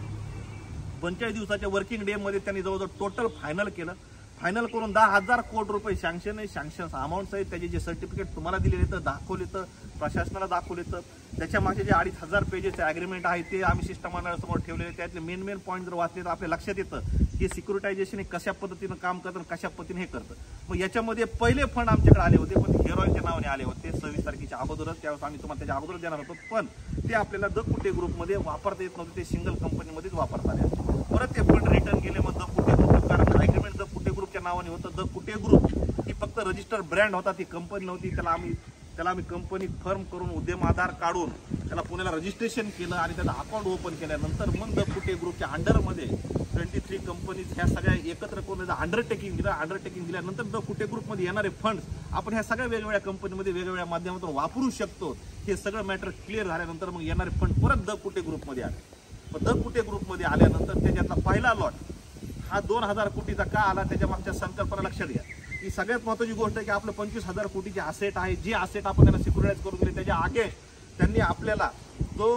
Speaker 1: 45 दिवसाच्या वर्किंग डे मध्ये त्यांनी जवळजवळ टोटल फायनल केलं. फायनल करून 10,000 कोटी रुपये सँक्शन आहे. सँक्शन अमाऊंट आहेत, त्याचे जे सर्टिफिकेट तुम्हाला दिलेले तर दाखवले, तर प्रशासनाला दाखवले, तर त्याच्या मागे जे 2,500 पेजेसचे अग्रीमेंट आहे ते आम्ही शिष्टमंडळासमोर ठेवलेले. त्यातले मेन पॉईंट जर वाचले तर आपल्या लक्षात येतं की सिक्युरिटायझेशन हे कशा पद्धतीनं काम करतं आणि कशा पद्धतीने हे करतं. मग याच्यामध्ये पहिले फंड आमच्याकडे आले होते, पण हेअर ऑइलच्या नावाने आले होते 26 तारखेच्या अगोदरच. त्यावेळेस आम्ही तुम्हाला त्याच्या अगोदरच देणार होतो, पण ते आपल्याला द कुटे ग्रुपमध्ये वापरता येत नव्हते, ते सिंगल कंपनीमध्येच वापरता आले. परत ते फंड रिटर्न गेले. मग द कुटे ग्रुप, कारण अग्रीमेंट द कुटे ग्रुपच्या नावाने होतं. द कुटे ग्रुप ही फक्त रजिस्टर्ड ब्रँड होता, ती कंपनी नव्हती. त्याला आम्ही कंपनी फर्म करून उद्यम आधार काढून त्याला पुण्याला रजिस्ट्रेशन केलं आणि त्याला अकाउंट ओपन केल्यानंतर मग द कुटे ग्रुपच्या अंडरमध्ये 23 कंपनीज ह्या सगळ्या एकत्र करून अंडरटेकिंग दिल्यानंतर द कुटे ग्रुपमध्ये येणारे फंड्स आपण ह्या सगळ्या वेगवेगळ्या कंपनीमध्ये वेगवेगळ्या माध्यमातून वापरू शकतो. हे सगळं मॅटर क्लिअर झाल्यानंतर मग येणारे फंड परत द कुटे ग्रुपमध्ये आले. मग द कुटे ग्रुपमध्ये आल्यानंतर त्याच्यातला पहिला लॉट हा 2,000 कोटीचा का आला, त्याच्या मागच्या संकल्पना लक्षात घ्या. ही सगळ्यात महत्त्वाची गोष्ट आहे की आपलं 25,000 कोटीचे असेट आहे. जे असेट आपण त्यांना सिक्युरिटाईज करून दिले त्याच्या आगे त्यांनी आपल्याला जो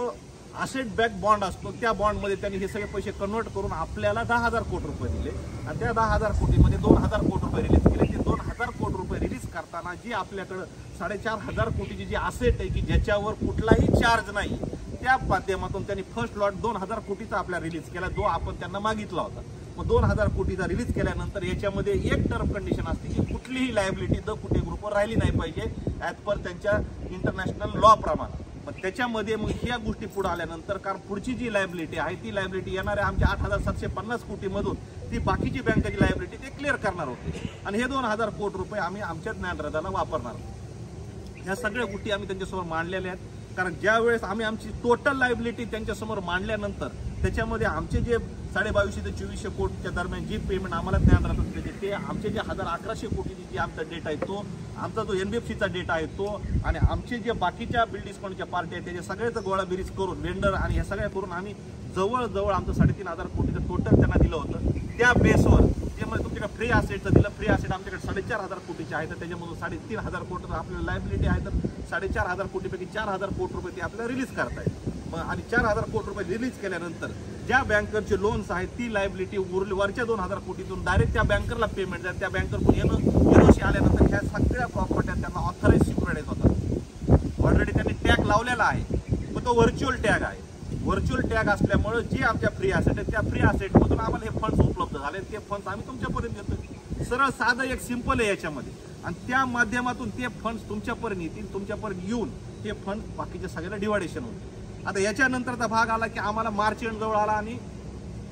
Speaker 1: असेट बॅक बॉन्ड असतो त्या बॉन्डमध्ये त्यांनी हे सगळे पैसे कन्वर्ट करून आपल्याला 10,000 कोटी रुपये दिले आणि त्या 10,000 कोटीमध्ये 2,000 कोटी रुपये रिलीज केले. ते 2,000 कोटी रुपये रिलीज करताना जी आपल्याकडं 4,500 कोटीची जी असेट आहे की ज्याच्यावर कुठलाही चार्ज नाही, त्या माध्यमातून त्यांनी फर्स्ट लॉट 2,000 कोटीचा आपला रिलीज केला, जो आपण त्यांना मागितला होता. मग 2,000 कोटीचा रिलीज केल्यानंतर याच्यामध्ये एक टर्म कंडिशन असते की कुठलीही लायबिलिटी द कुटे ग्रुपवर राहिली नाही पाहिजे ॲज पर त्यांच्या इंटरनॅशनल लॉ प्रमाणे. मग त्याच्यामध्ये मग ह्या गोष्टी पुढे आल्यानंतर, कारण पुढची जी लायबिलिटी आहे ती लायबिलिटी येणाऱ्या आमच्या 8,750 कोटीमधून ती बाकीची बँकेची लायबिलिटी ते क्लिअर करणार होते आणि हे 2,000 कोटी रुपये आम्ही आमच्या ज्ञानरथाला वापरणार आहोत. ह्या सगळ्या गोष्टी आम्ही त्यांच्यासमोर मांडलेल्या आहेत. कारण ज्या वेळेस आम्ही आमची टोटल लायबिलिटी त्यांच्यासमोर मांडल्यानंतर त्याच्यामध्ये आमचे जे 2250 ते 2400 कोटीच्या दरम्यान जी पेमेंट आम्हाला ज्ञानरथात त्याचे ते आमचे जे 1,1100 कोटीची जी आमचा डेटा आहे तो, आमचा जो NBFCचा डेटा आहे तो, आणि आमचे जे बाकीच्या बिल डिस्काउंटच्या पार्टी आहेत त्याच्या सगळ्याचं गोळाबेरीज करून वेंडर आणि ह्या सगळ्या करून आम्ही जवळजवळ आमचं 3,500 कोटीचं टोटल त्यांना दिलं होतं. त्या बेसवर जे म्हणजे तुमच्याकडे फ्री असेटचं दिलं, फ्री असेट आमच्याकडे 4,500 कोटीचे आहे, तर त्याच्यामधून 3,500 कोटी आपल्याला लायबिलिटी आहे, तर 4,500 कोटीपैकी 4,000 कोटी रुपये ते आपल्याला रिलीज करतायत. मग आणि 4,000 कोटी रुपये रिलीज केल्यानंतर ज्या बँकरचे लोन्स आहेत ती लायबिलिटी वरच्या 2,000 कोटीतून डायरेक्ट त्या बँकरला पेमेंट जाईल. त्या बँकरकडून एनओसी आल्यानंतर ह्या सगळ्या प्रॉपर्ट्या त्यांना ऑथराईज सिक्युरिटाईज होतात. ऑलरेडी त्यांनी टॅग लावलेला आहे, पण तो व्हर्च्युअल टॅग आहे. व्हर्च्युअल टॅग असल्यामुळे जे आमच्या फ्री असेट आहेत त्या फ्री असेटमधून आम्हाला हे फंड्स उपलब्ध झाले. ते फंड्स आम्ही तुमच्यापर्यंत देतो. सरळ साधं एक सिंपल आहे याच्यामध्ये, आणि त्या माध्यमातून ते फंड्स तुमच्यापर्यंत येतील. तुमच्यापर्यंत येऊन हे फंड बाकीच्या सगळ्याला डिवायडेशन होईल. आता याच्यानंतरचा भाग आला की आम्हाला मार्च एंड जवळ आला आणि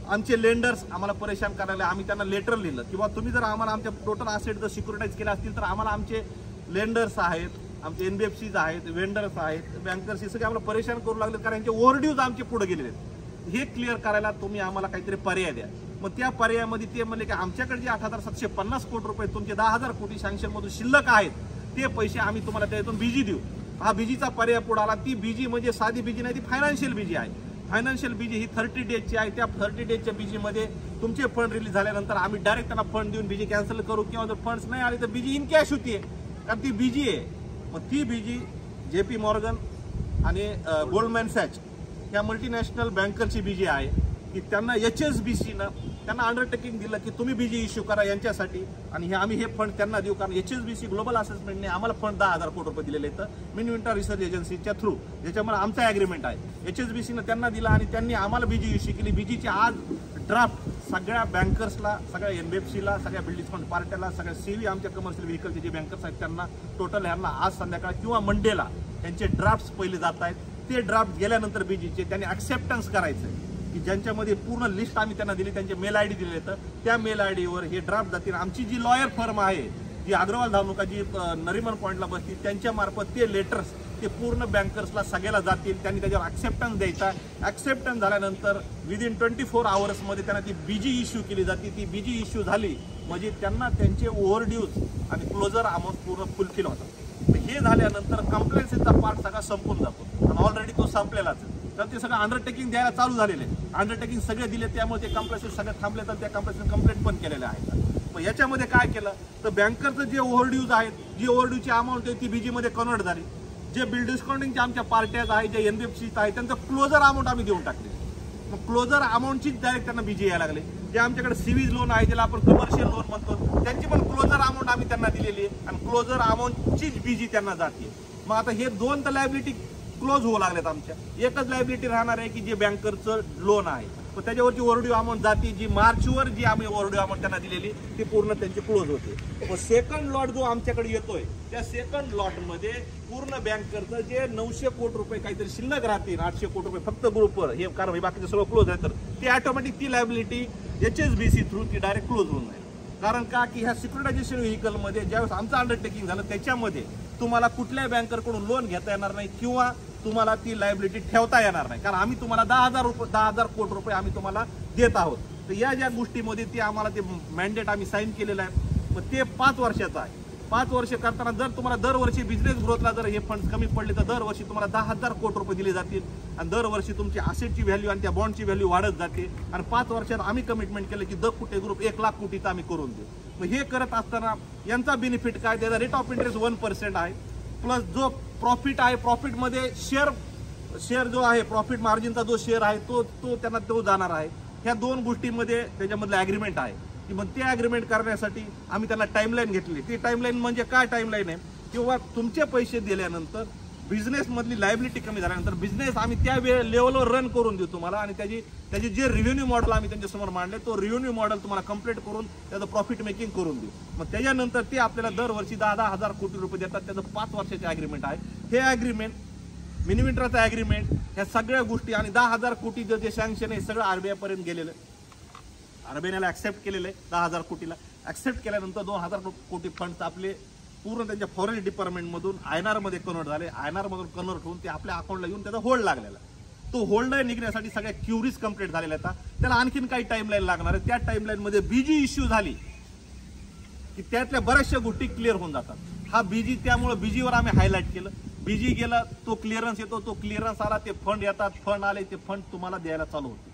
Speaker 1: आमचे लेंडर्स आम्हाला परेशान करायला. आम्ही त्यांना लेटर लिहिलं किंवा तुम्ही जर आम्हाला आमच्या टोटल असेट जर सिक्युरिटाईज केले असतील तर आम्हाला आमचे लेंडर्स आहेत, आमचे NBFCs आहेत, वेंडर्स आहेत, बँकर्स, हे सगळे आम्हाला परेशान करू लागले कारण यांचे ओव्हरड्यूज आमचे पुढे गेलेले आहेत. हे क्लिअर करायला तुम्ही आम्हाला काहीतरी पर्याय द्या. मग त्या पर्यायामध्ये ते म्हणले की आमच्याकडे जे 8,750 कोटी रुपये तुमचे 10,000 कोटी सँक्शनमधून शिल्लक आहेत ते पैसे आम्ही तुम्हाला त्यातून बीजी देऊ. हा बीजीचा पर्याय पुढे आला. ती बीजी म्हणजे साधी बीजी नाही, ती फायनान्शियल बीजी आहे. फायनान्शियल बीजी ही 30 डेजची आहे. त्या 30 डेजच्या बीजीमध्ये तुमचे फंड रिलीज झाल्यानंतर आम्ही डायरेक्ट त्यांना फंड देऊन बीजी कॅन्सल करू, किंवा जर फंड्स नाही आले तर बीजी इन कॅश होती, कारण ती बीजी आहे. मग ती बीजी JP मॉर्गन आणि गोल्डमॅन सॅच ह्या मल्टीनॅशनल बँकरची बीजी आहे की त्यांना HSBCनं त्यांना अंडरटेकिंग दिलं की तुम्ही बीजी इश्यू करा यांच्यासाठी, आणि हे आम्ही हे फंड त्यांना देऊ. कारण HSBC ग्लोबल असेसमेंटने आम्हाला फंड 10,000 कोटी रुपये दिलेले आहेत मिनविंटा रिसर्च एजन्सीच्या थ्रू, ज्याच्यामुळे आमचा ॲग्रीमेंट आहे. HSBCनं त्यांना दिला आणि त्यांनी आम्हाला बीजी इश्यू केली. बीजीची आज ड्राफ्ट सगळ्या बँकर्सला, सगळ्या NBFCला, सगळ्या बिल डिस्काउंट पार्ट्याला, सगळ्या CV आमच्या कमर्शियल व्हेकलचे जे बँकर्स आहेत त्यांना टोटल ह्यांना आज संध्याकाळ किंवा मंडेला त्यांचे ड्राफ्ट्स पहिले जात आहेत. ते ड्राफ्ट गेल्यानंतर बीजीचे त्यांनी ॲक्सेप्टन्स करायचं आहे की ज्यांच्यामध्ये पूर्ण लिस्ट आम्ही त्यांना दिली, त्यांचे मेल ID दिले, तर त्या मेल IDवर हे ड्राफ्ट जातील. आमची जी लॉयर फर्म आहे जी अग्रवाल धावणुका जी नरिमन पॉईंटला बसती त्यांच्या मार्फत ते लेटर्स ते पूर्ण बँकर्सला सगळ्याला जातील. त्यांनी त्याच्यावर ॲक्सेप्टन्स द्यायचा. ॲक्सेप्टन्स झाल्यानंतर विदिन 24 आवर्समध्ये त्यांना ती बीजी इश्यू केली जाते. ती बीजी इश्यू झाली म्हणजे त्यांना त्यांचे ओव्हरड्यूज आणि क्लोजर अमाऊंट पूर्ण फुलफिल होतात. हे झाल्यानंतर कंप्लेन्सीचा पार्ट सगळा संपून जातो आणि ऑलरेडी तो संपलेलाच आहे. तर ते सगळं अंडरटेकिंग द्यायला चालू झालेले आहे. अंडरटेकिंग सगळे दिले त्यामुळे ते कंप्लेन्सी सगळे थांबले. तर त्या कंप्लेन्सी कंप्लेंट पण केलेल्या आहेत. मग याच्यामध्ये काय केलं तर बँकरचं जे ओव्हरड्यूज आहेत, जी ओव्हरड्यूची अमाऊंट आहे ती बीजीमध्ये कन्वर्ट झाली. जे बिल डिस्काउंटिंगच्या आमच्या पार्ट्याज आहेत, जे एनबीएफसी आहेत, त्यांचं क्लोजर अमाऊंट आम्ही देऊन टाकले. मग क्लोजर अमाऊंटचीच डायरेक्ट त्यांना बीजी यायला लागले. जे आमच्याकडे सिव्हिल लोन आहे, ज्याला आपण कमर्शियल लोन म्हणतो, त्यांची पण क्लोजर अमाऊंट आम्ही त्यांना दिलेली आहे आणि क्लोजर अमाऊंटचीच बीजी त्यांना जाते. मग आता हे दोन तर लायबिलिटी क्लोज होऊ लागल्यात आमच्या. एकच लायबिलिटी राहणार आहे की जे बँकरचं लोन आहे, पण त्याच्यावरची ओव्हरड्यू अमाऊंट जाते. जी मार्चवर जी आम्ही ओव्हरड्यू अमाऊंट त्यांना दिलेली ती पूर्ण त्यांची क्लोज होते. मग सेकंड लॉट जो आमच्याकडे येतोय त्या सेकंड लॉटमध्ये पूर्ण बँकरचं जे 900 कोटी रुपये काहीतरी शिल्लक राहतील, 800 कोटी रुपये फक्त ग्रुपवर, हे कारण बाकीचं सगळं क्लोज आहे, तर ती ऑटोमॅटिक ती लायबिलिटी HSBC थ्रू ती डायरेक्ट क्लोज होऊन जाईल. कारण का की ह्या सिक्युरिटायझेशन व्हेकलमध्ये ज्यावेळेस आमचं अंडरटेकिंग झालं त्याच्यामध्ये तुम्हाला कुठल्याही बँकरकडून लोन घेता येणार नाही किंवा तुम्हाला ती लायबिलिटी ठेवता येणार नाही. कारण आम्ही तुम्हाला 10,000 कोटी रुपये आम्ही तुम्हाला देत आहोत. तर या ज्या गोष्टीमध्ये ती आम्हाला ते मॅन्डेट आम्ही साईन केलेलं आहे. मग ते 5 वर्षाचं आहे. 5 वर्ष करताना जर तुम्हाला दरवर्षी बिझनेस ग्रोथला जर हे फंड कमी पडले तर दरवर्षी तुम्हाला 10,000 कोटी रुपये दिले जातील आणि दरवर्षी तुमची असेटची व्हॅल्यू आणि त्या बॉन्डची व्हॅल्यू वाढत जाते. आणि 5 वर्षात आम्ही कमिटमेंट केलं की कुठे ग्रुप 1 लाख कोटीचा आम्ही करून देऊ. मग हे करत असताना यांचा बेनिफिट काय, त्याचा रेट ऑफ इंटरेस्ट 1% आहे. प्लस जो प्रॉफिट आहे, प्रॉफिटमध्ये शेअर जो आहे, प्रॉफिट मार्जिनचा जो शेअर आहे तो त्यांना तो जाणार आहे. ह्या 2 गोष्टींमध्ये त्याच्यामधलं ॲग्रीमेंट आहे की मग ते ॲग्रीमेंट करण्यासाठी आम्ही त्यांना टाईमलाईन घेतली. ती टाईमलाईन म्हणजे काय टाईमलाईन आहे किंवा तुमचे पैसे दिल्यानंतर बिझनेसमधली लायबिलिटी कमी झाल्यानंतर बिझनेस आम्ही त्या लेवलवर रन करून देऊ तुम्हाला आणि त्याची जे रिव्हेन्यू मॉडेल आम्ही त्यांच्यासमोर मांडले तो रिव्हेन्यू मॉडेल तुम्हाला कम्प्लीट करून त्याचं प्रॉफिट मेकिंग करून देऊ. मग त्याच्यानंतर ते आपल्याला दरवर्षी 10,000 कोटी रुपये देतात. त्याचं 5 वर्षाचे ॲग्रीमेंट आहे. हे ॲग्रीमेंट मिनिमिंट्राचं ॲग्रीमेंट ह्या सगळ्या गोष्टी आणि 10,000 कोटीचं जे सँक्शन आहे सगळं RBI पर्यंत गेलेलं आहे. RBIला ऍक्सेप्ट केलेलं आहे. 10,000 कोटीला ऍक्सेप्ट केल्यानंतर 2,000 कोटी फंड आपले पूर्ण त्यांच्या फॉरेन डिपार्टमेंटमधून INR मध्ये कन्वर्ट झाले. INR मधून कन्वर्ट होऊन ते आपल्या अकाउंटला येऊन त्याचा होल्ड लागलेला. तो होल्ड निघण्यासाठी सगळ्या क्युरीज कंप्लीट झालेल्या आहेत. त्याला आणखीन काही टाइमलाईन लागणार आहे. त्या टाइमलाईनमध्ये बीजी इश्यू झाली की त्यातल्या बऱ्याचशा गोष्टी क्लिअर होऊन जातात. हा बीजी, त्यामुळे बीजीवर आम्ही हायलाइट केलं. बीजी गेला तो क्लिअरन्स येतो, तो क्लिअरन्स आला ते फंड येतात, फंड आले ते फंड तुम्हाला द्यायला चालू होते.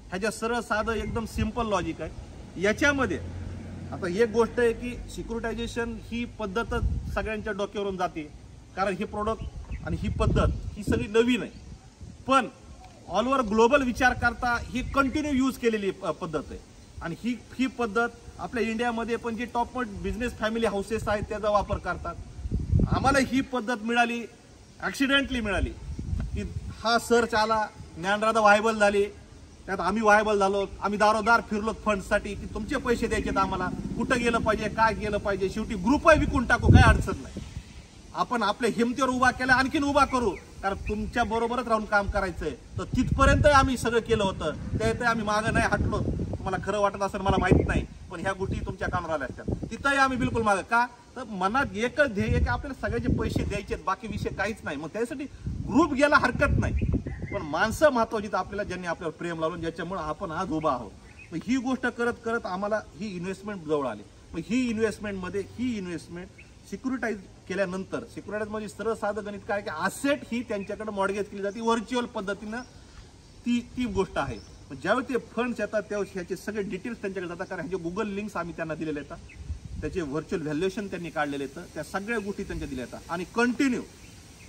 Speaker 1: ह्याच्या सरळ साधं एकदम सिंपल लॉजिक आहे. याच्यामध्ये आता एक गोष्ट आहे की सिक्युरिटायझेशन ही पद्धतच सगळ्यांच्या डोक्यावरून जाते कारण हे प्रोडक्ट आणि ही पद्धत ही सगळी नवीन आहे. पण ऑल ओव्हर ग्लोबल विचार करता ही कंटिन्यू यूज केलेली पद्धत आहे आणि ही पद्धत आपल्या इंडियामध्ये पण जे टॉप बिझनेस फॅमिली हाऊसेस आहेत त्याचा वापर करतात. आम्हाला ही पद्धत मिळाली, ऍक्सिडेंटली मिळाली की हा सर्च आला, ज्ञानराधा व्हायबल झाली, त्यात आम्ही व्हायबल झालो. आम्ही दारोदार फिरलो फंडसाठी की तुमचे पैसे द्यायचे आम्हाला, कुठं गेलं पाहिजे, काय गेलं पाहिजे. शेवटी ग्रुपही विकून टाकू, काही अडचण नाही. आपण आपल्या हिमतीवर उभा केला, आणखीन उभा करू, कारण तुमच्या बरोबरच राहून काम करायचंय. तर तिथपर्यंत आम्ही सगळं केलं होतं. त्यात आम्ही मागं नाही हटलो. तुम्हाला खरं वाटत असेल मला माहित नाही, पण ह्या गोष्टी तुमच्या कानावर आल्या असतात. तिथंही आम्ही बिलकुल मागं का तर मनात एकच ध्येय की आपल्याला सगळ्याचे पैसे द्यायचे, बाकी विषय काहीच नाही. मग त्यासाठी ग्रुप गेला हरकत नाही, पण माणसं महत्वाची तर आपल्याला, ज्यांनी आपल्यावर प्रेम लावलं, ज्याच्यामुळे आपण आज उभा आहोत. मग ही गोष्ट करत करत आम्हाला ही इन्व्हेस्टमेंट जवळ आली. मग ही इन्व्हेस्टमेंट सिक्युरिटाईज केल्यानंतर, सिक्युरिटाईज म्हणजे सरळ साधं गणित काय की असेट ही त्यांच्याकडे मॉर्गेज केली जाते व्हर्च्युअल पद्धतीनं. ती गोष्ट आहे. ज्यावेळी ते फंड्स येतात त्यावेळेस ह्याचे सगळे डिटेल्स त्यांच्याकडे जातात. कारण ह्याचे गुगल लिंक्स आम्ही त्यांना दिलेले आहेत, त्याचे व्हर्च्युअल व्हॅल्युएशन त्यांनी काढलेले आहेत, त्या सगळ्या गोष्टी त्यांच्या दिल्या आहेत. आणि कंटिन्यू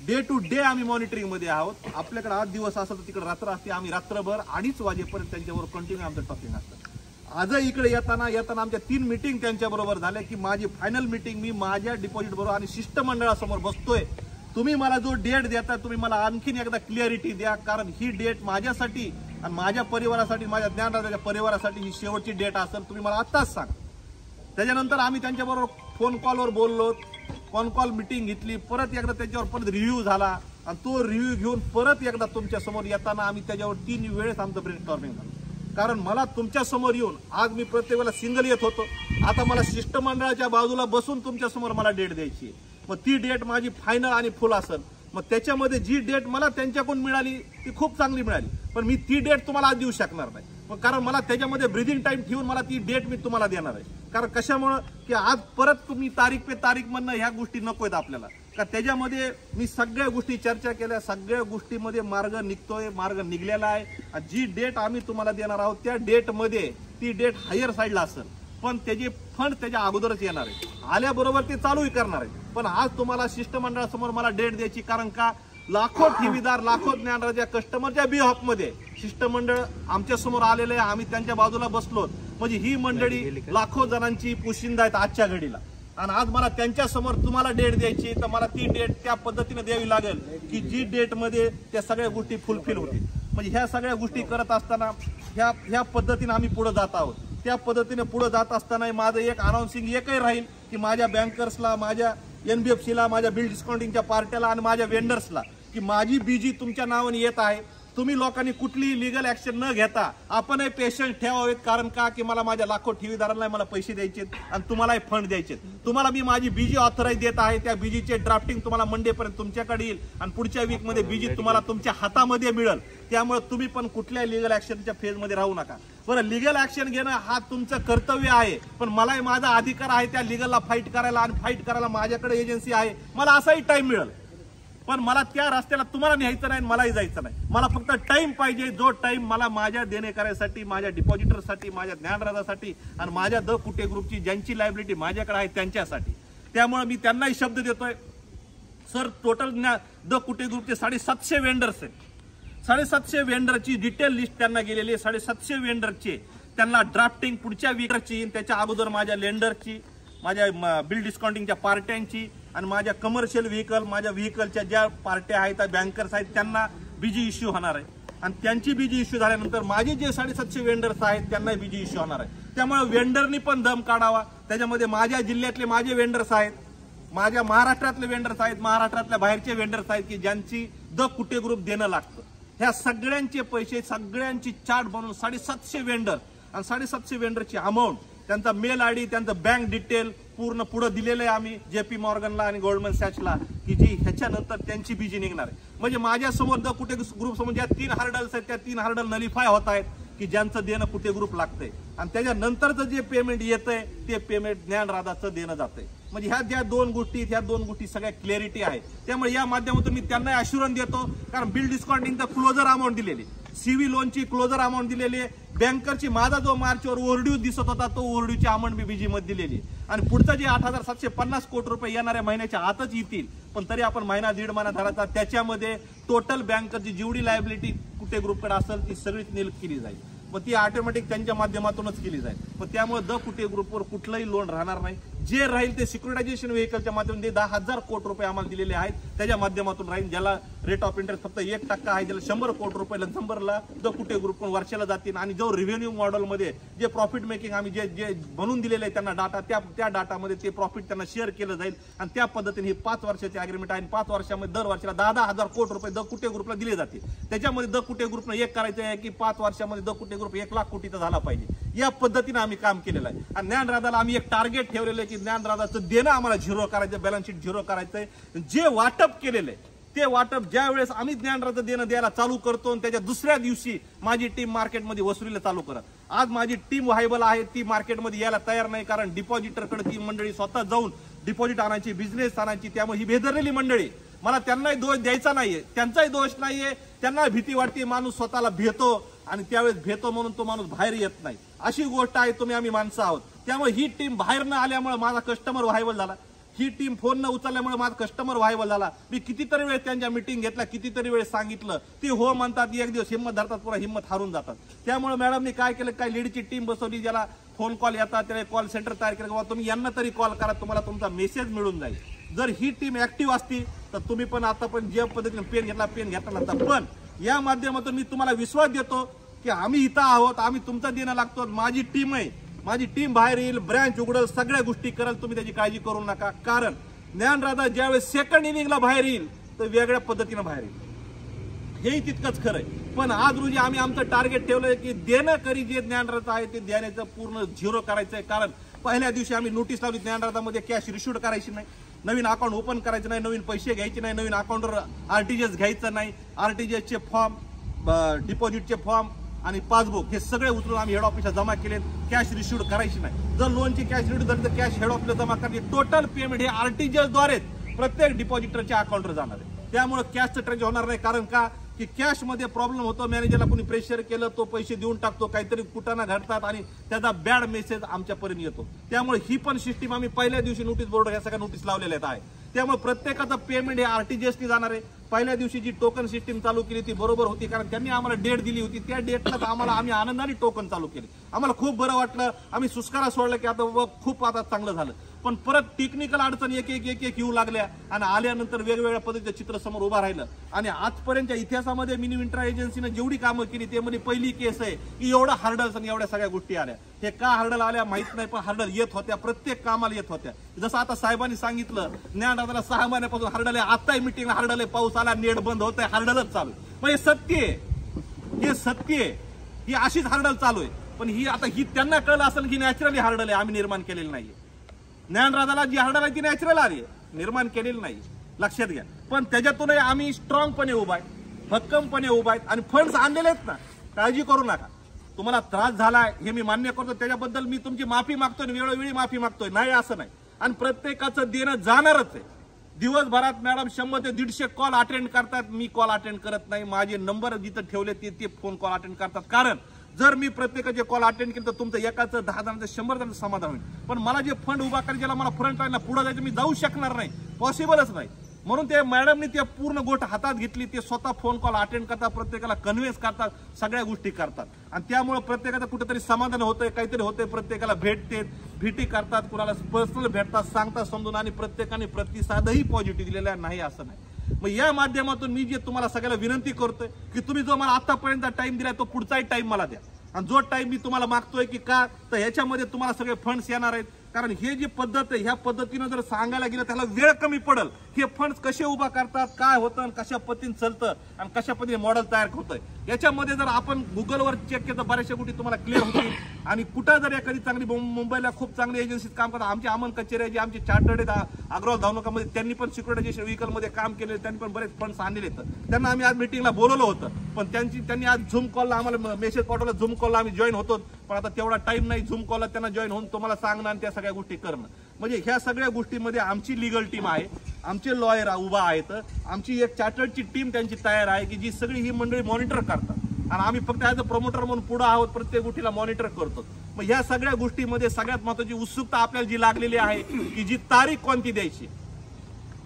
Speaker 1: डे टू डे आम्ही मॉनिटरिंग मध्ये आहोत. आपल्याकडे 8 दिवस असं तर तिकडे रात्र असते. आम्ही रात्रभर 2:30 वाजेपर्यंत त्यांच्यावर कंटिन्यू आमचं टॉकिंग असतं. आजही इकडे येताना आमच्या 3 मीटिंग त्यांच्याबरोबर झाल्या की माझी फायनल मीटिंग मी माझ्या डिपॉझिट बरोबर आणि शिष्टमंडळासमोर बसतोय. तुम्ही मला जो डेट देता तुम्ही मला आणखीन एकदा क्लिअरिटी द्या, कारण ही डेट माझ्यासाठी आणि माझ्या परिवारासाठी, माझ्या ज्ञानराजाच्या परिवारासाठी ही शेवटची डेट असेल. तुम्ही मला आत्ताच सांगा. त्याच्यानंतर आम्ही त्यांच्याबरोबर फोन कॉलवर बोललो, कॉल मीटिंग घेतली, परत एकदा त्याच्यावर परत रिव्ह्यू झाला आणि तो रिव्ह्यू घेऊन परत एकदा तुमच्या समोर येताना आम्ही त्याच्यावर 3 वेळेस आमचं ब्रेनस्टॉर्मिंग झालं. कारण मला तुमच्या समोर येऊन, आज मी प्रत्येक वेळेला सिंगल येत होतो, आता मला शिष्टमंडळाच्या बाजूला बसून तुमच्या समोर मला डेट द्यायची आहे. मग ती डेट माझी फायनल आणि फुल असेल मग त्याच्यामध्ये जी डेट मला त्यांच्याकडून मिळाली ती खूप चांगली मिळाली, पण मी ती डेट तुम्हाला आज देऊ शकणार नाही, कारण मला त्याच्यामध्ये ब्रिदिंग टाइम ठेवून मला ती डेट मी तुम्हाला देणार आहे. कारण कशामुळं की आज परत तुम्ही तारीख पे तारीख म्हणणं ह्या गोष्टी नको आहेत आपल्याला, का त्याच्यामध्ये मी सगळ्या गोष्टी चर्चा केल्या, सगळ्या गोष्टीमध्ये मार्ग निघतोय, मार्ग निघलेला आहे. जी डेट आम्ही तुम्हाला देणार आहोत त्या डेटमध्ये ती डेट हायर साईडला असेल, पण त्याचे फंड त्याच्या अगोदरच येणार आहे, आल्याबरोबर ते चालूही करणार आहे. पण आज तुम्हाला शिष्टमंडळासमोर मला डेट द्यायची, कारण का लाखो ठेवीदार, लाखो ज्ञानराजा कस्टमरच्या बिहाफमध्ये शिष्टमंडळ आमच्या समोर आलेले आहे, आम्ही त्यांच्या बाजूला बसलो. म्हणजे ही मंडळी लाखो जणांची पोशिंदा आहेत आजच्या घडीला, आणि आज मला त्यांच्या समोर तुम्हाला डेट द्यायची, तर मला ती डेट त्या पद्धतीने द्यावी लागेल की जी डेट मध्ये त्या सगळ्या गोष्टी फुलफिल होतील. म्हणजे ह्या सगळ्या गोष्टी करत असताना ह्या पद्धतीने आम्ही पुढे जात आहोत. त्या पद्धतीने पुढे जात असताना माझं एक अनाउन्सिंग एकही राहील की माझ्या बँकर्सला, माझ्या NBFCला, माझ्या बिल डिस्काउंटिंगच्या पार्ट्याला आणि माझ्या वेंडर्सला की माझी बीजी तुमच्या नावाने येत आहे. तुम्ही लोकांनी कुठलीही लिगल ऍक्शन न घेता आपणही पेशन्स ठेवावेत, कारण का की मला माझ्या लाखो ठेवीदारांना मला पैसे द्यायचे आणि तुम्हालाही फंड द्यायचे. तुम्हाला मी माझी बीजी ऑथराईज देत आहे, त्या बीजीचे ड्राफ्टिंग तुम्हाला मंडेपर्यंत तुमच्याकडे येईल आणि पुढच्या वीकमध्ये बीजी तुम्हाला तुमच्या हातामध्ये मिळेल. त्यामुळे तुम्ही पण कुठल्याही लिगल ऍक्शनच्या फेजमध्ये राहू नका. बरं, लिगल ऍक्शन घेणं हा तुमचं कर्तव्य आहे, पण मलाही माझा अधिकार आहे त्या लिगलला फाईट करायला, आणि फाईट करायला माझ्याकडे एजन्सी आहे, मला असाही टाइम मिळेल. पण मला त्या रस्त्याला तुम्हाला न्यायचं नाही, मलाही जायचं नाही. मला फक्त टाइम पाहिजे, जो टाइम मला माझ्या देणेकऱ्यासाठी, माझ्या डिपॉझिटरसाठी, माझ्या ज्ञानराजासाठी आणि माझ्या द कुटे ग्रुपची ज्यांची लायबिलिटी माझ्याकडे आहे त्यांच्यासाठी. त्यामुळे मी त्यांनाही शब्द देतोय, सर टोटल द कुटे ग्रुपचे 750 वेंडर्स आहेत. 750 वेंडरची डिटेल लिस्ट त्यांना गेलेली आहे. 750 वेंडरचे त्यांना ड्राफ्टिंग पुढच्या वीकची, त्याच्या अगोदर माझ्या लेंडरची, माझ्या बिल डिस्काउंटिंगच्या पार्ट्यांची आणि माझ्या कमर्शियल व्हेकल, माझ्या व्हेकलच्या ज्या पार्ट्या आहेत, बँकर्स आहेत, त्यांना बीजी इश्यू होणार आहे. आणि त्यांची बीजी इश्यू झाल्यानंतर माझे जे 750 वेंडर्स आहेत त्यांना बीजी इश्यू होणार आहे. त्यामुळे वेंडरनी पण दम काढावा. त्याच्यामध्ये माझ्या जिल्ह्यातले माझे वेंडर्स आहेत, माझ्या महाराष्ट्रातले वेंडर्स आहेत, महाराष्ट्रातल्या बाहेरचे वेंडर्स आहेत की ज्यांची द कुटे ग्रुप देणं लागतं. ह्या सगळ्यांचे पैसे, सगळ्यांची चार्ट बनवून 750 वेंडर आणि 750 वेंडरची अमाऊंट, त्यांचा मेल आयडी, त्यांचं बँक डिटेल पूर्ण पुढे दिलेलं आहे आम्ही JP मॉर्गनला आणि गोल्डमन सॅचला, की जी ह्याच्यानंतर त्यांची बीजी निघणार आहे. म्हणजे माझ्या समोर द कुटे ग्रुप समोर ज्या 3 हर्डल्स आहेत त्या 3 हर्डल नलिफाय होत आहेत की ज्यांचं देणं कुटे ग्रुप लागतंय, आणि त्याच्यानंतरचं जे पेमेंट येतंय ते पेमेंट ज्ञानराजाचं देणं जातंय. म्हणजे ह्या ज्या दोन गोष्टी सगळ्या क्लॅरिटी आहे. त्यामुळे या माध्यमातून मी त्यांना अश्युरन्स देतो, कारण बिल डिस्काउंटिंगचा क्लोजर अमाऊंट दिलेली, CV लोनची क्लोजर अमाऊंट दिलेली आहे, बँकरची माझा जो मार्चवर ओव्हरड्यू दिसत होता तो ओव्हरड्यूची अमाऊंट मी बीजी मध्ये दिलेली आहे. आणि पुढचं जे 8,750 कोटी रुपये येणाऱ्या महिन्याच्या आतच येतील, पण तरी आपण महिना दीड महिना धरायचा, त्याच्यामध्ये टोटल बँकची जेवढी लायबिलिटी कुटे ग्रुपकडे असेल ती सगळीच नील केली जाईल. मग ती ऑटोमॅटिक त्यांच्या माध्यमातूनच केली जाईल. मग त्यामुळे द कुटे ग्रुपवर कुठलंही लोन राहणार नाही. जे राहील ते सिक्युरिटायझेशन व्हेकलच्या माध्यमातून 10,000 कोटी रुपये आम्हाला दिलेले आहेत, त्याच्या माध्यमातून राहील. ज्याला रेट ऑफ इंटरेस्ट फक्त 1% आहे, ज्याला 100 कोटी रुपये लंचंबरला द कुटे ग्रुप वर्षाला जातील. आणि जो रिव्हेन्यू मॉडेलमध्ये जे प्रॉफिट मेकिंग आम्ही जे बनवून दिलेले आहे त्यांना डाटा, त्या डाटामध्ये ते प्रॉफिट त्यांना शेअर केलं जाईल. आणि त्या पद्धतीने ही 5 वर्षाची अग्रीमेंट आहे. 5 वर्षामध्ये दर वर्षाला 10,000 कोटी रुपये द कुटे ग्रुपला दिले जातील. त्याच्यामध्ये द कुटे ग्रुपनं एक करायचं आहे की 5 वर्षामध्ये द कुटे ग्रुप 1 लाख कोटीचा झाला पाहिजे. या पद्धतीने आम्ही काम केलेलं आहे. आणि ज्ञानराजाला आम्ही एक टार्गेट ठेवलेलं आहे की ज्ञानराजाचं देणं आम्हाला झिरो करायचं, बॅलन्स शीट झिरो करायचंय. जे वाटप केलेलं आहे ते वाटप ज्या वेळेस आम्ही ज्ञानराजा देणं द्यायला चालू करतो आणि त्याच्या दुसऱ्या दिवशी माझी टीम मार्केटमध्ये वसुलीला चालू करत. आज माझी टीम व्हायबल आहे, ती मार्केटमध्ये यायला तयार नाही, कारण डिपॉझिटरकडे ती मंडळी स्वतः जाऊन डिपॉझिट आणायची, बिझनेस आणायची. त्यामुळे ही बेदरलेली मंडळी, मला त्यांनाही दोष द्यायचा नाहीये, त्यांचाही दोष नाहीये. त्यांना भीती वाटते, माणूस स्वतःला भेतो आणि त्यावेळेस भेतो म्हणून तो माणूस बाहेर येत नाही, अशी गोष्ट आहे. तुम्ही आम्ही माणसं आहोत. त्यामुळे ही टीम बाहेर न आल्यामुळे माझा कस्टमर व्हायबल झाला, ही टीम फोन न उचलल्यामुळे माझा कस्टमर व्हायबल झाला. मी कितीतरी वेळेस त्यांच्या मीटिंग घेतल्या, कितीतरी वेळेस सांगितलं, ती हो म्हणतात, एक दिवस हिंमत धरतात, पुन्हा हिंमत हारून जातात. त्यामुळे मॅडमनी काय केलं, काय लीडची टीम बसवली, ज्याला फोन कॉल येतात त्याला कॉल सेंटर तयार केलं, बाबा तुम्ही यांना तरी कॉल करा, तुम्हाला तुमचा मेसेज मिळून जाईल. जर ही टीम ऍक्टिव्ह असती तर तुम्ही पण आता पण ज्या पद्धतीने पेन घेतला नसता. पण या माध्यमातून मी तुम्हाला विश्वास देतो की आम्ही इथं आहोत, आम्ही तुमचं देणं लागतो. माझी टीम आहे, माझी टीम बाहेर येईल, ब्रँच उघडेल, सगळ्या गोष्टी करेल. तुम्ही त्याची काळजी करू नका, कारण ज्ञानराजा ज्यावेळेस सेकंड इनिंगला बाहेर येईल तर वेगळ्या पद्धतीनं बाहेर येईल, हेही तितकंच खरं आहे. पण आज रोजी आम्ही आमचं टार्गेट ठेवलंय की देणं करी जे ज्ञानराजा आहे ते देण्याचं पूर्ण झिरो करायचंय. कारण पहिल्या दिवशी आम्ही नोटीस लावली, ज्ञानराजामध्ये कॅश रिश्यूड करायची नाही. नवीन अकाउंट ओपन करायचं नाही, नवीन पैसे घ्यायचे नाही, नवीन अकाउंटवर आरटीजीएस घ्यायचं नाही, आरटीजीएसचे फॉर्म, डिपॉझिटचे फॉर्म आणि पासबुक हे सगळे उचलून आम्ही हेड ऑफिसला जमा केले. कॅश रिसिव्ड करायची नाही. जर लोनची कॅश रिसिव्ड झाली तर कॅश हेड ऑफिसला जमा करायची. टोटल पेमेंट हे आरटीजीएसद्वारे प्रत्येक डिपॉझिटरच्या अकाउंटवर जाणार आहे. त्यामुळे कॅशचं ट्रान्झॅक्शन होणार नाही. कारण का की कॅशमध्ये प्रॉब्लेम होतो, मॅनेजरला कोणी प्रेशर केलं तो पैसे देऊन टाकतो, काहीतरी कुटाणा घडतात आणि त्याचा बॅड मेसेज आमच्यापर्यंत येतो. त्यामुळे ही पण सिस्टीम आम्ही पहिल्या दिवशी नोटीस बोर्ड ह्या सगळ्या नोटीस लावलेल्या आहेत. त्यामुळे प्रत्येकाचं पेमेंट हे आरटीजीएसनी जाणार आहे. पहिल्या दिवशी जी टोकन सिस्टीम चालू केली ती बरोबर होती, कारण त्यांनी आम्हाला डेट दिली होती. त्या डेटलाच आम्ही आनंदाने टोकन चालू केले. आम्हाला खूप बरं वाटलं. आम्ही सुस्कारा सोडलं की आता खूप आता चांगलं झालं. पण परत टेक्निकल अडचण एक येऊ लागल्या आणि आल्यानंतर वेगवेगळ्या पद्धतीचं चित्र समोर उभा राहिलं. आणि आजपर्यंतच्या इतिहासामध्ये मिनी विंटर एजन्सीनं जेवढी कामं केली त्यामध्ये पहिली केस आहे की एवढा हर्डल्स आणि एवढ्या सगळ्या गोष्टी आल्या. हे का हर्डल आल्या माहित नाही, पण हर्डल येत होत्या, प्रत्येक कामाला येत होत्या. जसं आता साहेबांनी सांगितलं, ज्ञानदादाला 6 महिन्यापासून हर्डल आहे. आताही मिटिंगला हर्डल आहे, पाऊस आला, नेट बंद होत आहे, हर्डलच चालू आहे. मग हे सत्य आहे, हे सत्य आहे. ही अशीच हर्डल चालू आहे. पण ही आता त्यांना कळलं असेल की नॅचरली हर्डल आहे, आम्ही निर्माण केलेली नाहीये. ज्ञानराजाला जी हर्डल आहे ती नॅचरल आली आहे, निर्माण केलेली नाही, लक्षात घ्या. पण त्याच्यातूनही आम्ही स्ट्रॉंगपणे उभा आहे, भक्कमपणे उभा आहेत आणि फंड्स आणलेले आहेत ना, काळजी करू नका. तुम्हाला त्रास झालाय हे मी मान्य करतो, त्याच्याबद्दल मी तुमची माफी मागतोय, वेळोवेळी माफी मागतोय, नाही असं नाही. आणि प्रत्येकाचं देणं जाणारच आहे. दिवसभरात मॅडम 100 ते 150 कॉल अटेंड करतात. मी कॉल अटेंड करत नाही. माझे नंबर जिथं ठेवले ते फोन कॉल अटेंड करतात. कारण जर मी प्रत्येकाचे कॉल अटेंड केले तर तुमचं एकाचं 10 जणांचं 100 जणांचं समाधान होईल. पण मला जे फंड उभा करायला मला फ्रंट लाईनला पुढे जायचं, मी जाऊ शकणार नाही, पॉसिबलच नाही. म्हणून ते मॅडमनी ते पूर्ण गोष्ट हातात घेतली. ते स्वतः फोन कॉल अटेंड करतात, प्रत्येकाला कन्व्हिन्स करतात, सगळ्या गोष्टी करतात. आणि त्यामुळे प्रत्येकाचं कुठेतरी समाधान होतंय, काहीतरी होतंय. प्रत्येकाला भेटी करतात, कुणाला पर्सनल भेटतात, सांगतात समजून, आणि प्रत्येकाने प्रतिसादही पॉझिटिव्ह दिलेला नाही असं नाही. मग या माध्यमातून मी जे तुम्हाला सगळ्याला विनंती करतोय की तुम्ही जो मला आतापर्यंत टाइम दिलाय तो पुढचाही टाइम मला द्या. आणि जो टाइम मी तुम्हाला मागतोय की का, तर ह्याच्यामध्ये तुम्हाला सगळे फंड्स येणार आहेत. कारण हे जी पद्धत आहे ह्या पद्धतीनं जर सांगायला गेलं त्याला वेळ कमी पडेल. हे फंड्स कसे उभा करतात, काय होतं, कशा पद्धतीने चालतं आणि कशा पद्धतीने मॉडेल तयार होतंय, याच्यामध्ये जर आपण गुगलवर चेक केलं तर बऱ्याचशा गोष्टी तुम्हाला क्लिअर होतील. आणि कुठं जर एखादी चांगली मुंबईला खूप चांगली एजन्सीत काम करतात, आमची अमन कचेरी जी आमचे चार्टर्ड आहेत अग्रवाल धावनकामध्ये, त्यांनी पण सिक्युरिटायझेशन व्हेकलमध्ये काम केले, त्यांनी पण बरेच फंड्स आणलेले आहेत. त्यांना आम्ही आज मिटिंगला बोलवलं होतं, पण त्यांनी आज झूम कॉलला आम्हाला मेसेज पाठवला, झूम कॉलला आम्ही जॉईन होतो. पण आता तेवढा टाइम नाही झूम कॉलला त्यांना जॉईन होऊन तुम्हाला सांगणं आणि त्या सगळ्या गोष्टी करणं. म्हणजे ह्या सगळ्या गोष्टीमध्ये आमची लिगल टीम आहे, आमचे लॉयर उभा आहेत, आमची एक चार्टर्डची टीम त्यांची तयार आहे की जी सगळी ही मंडळी मॉनिटर करतात. आणि आम्ही फक्त ॲज अ प्रमोटर म्हणून पुढे आहोत, प्रत्येक गोष्टीला मॉनिटर करतो. मग ह्या सगळ्या गोष्टीमध्ये सगळ्यात महत्त्वाची उत्सुकता आपल्याला जी लागलेली आहे की जी तारीख कोणती द्यायची,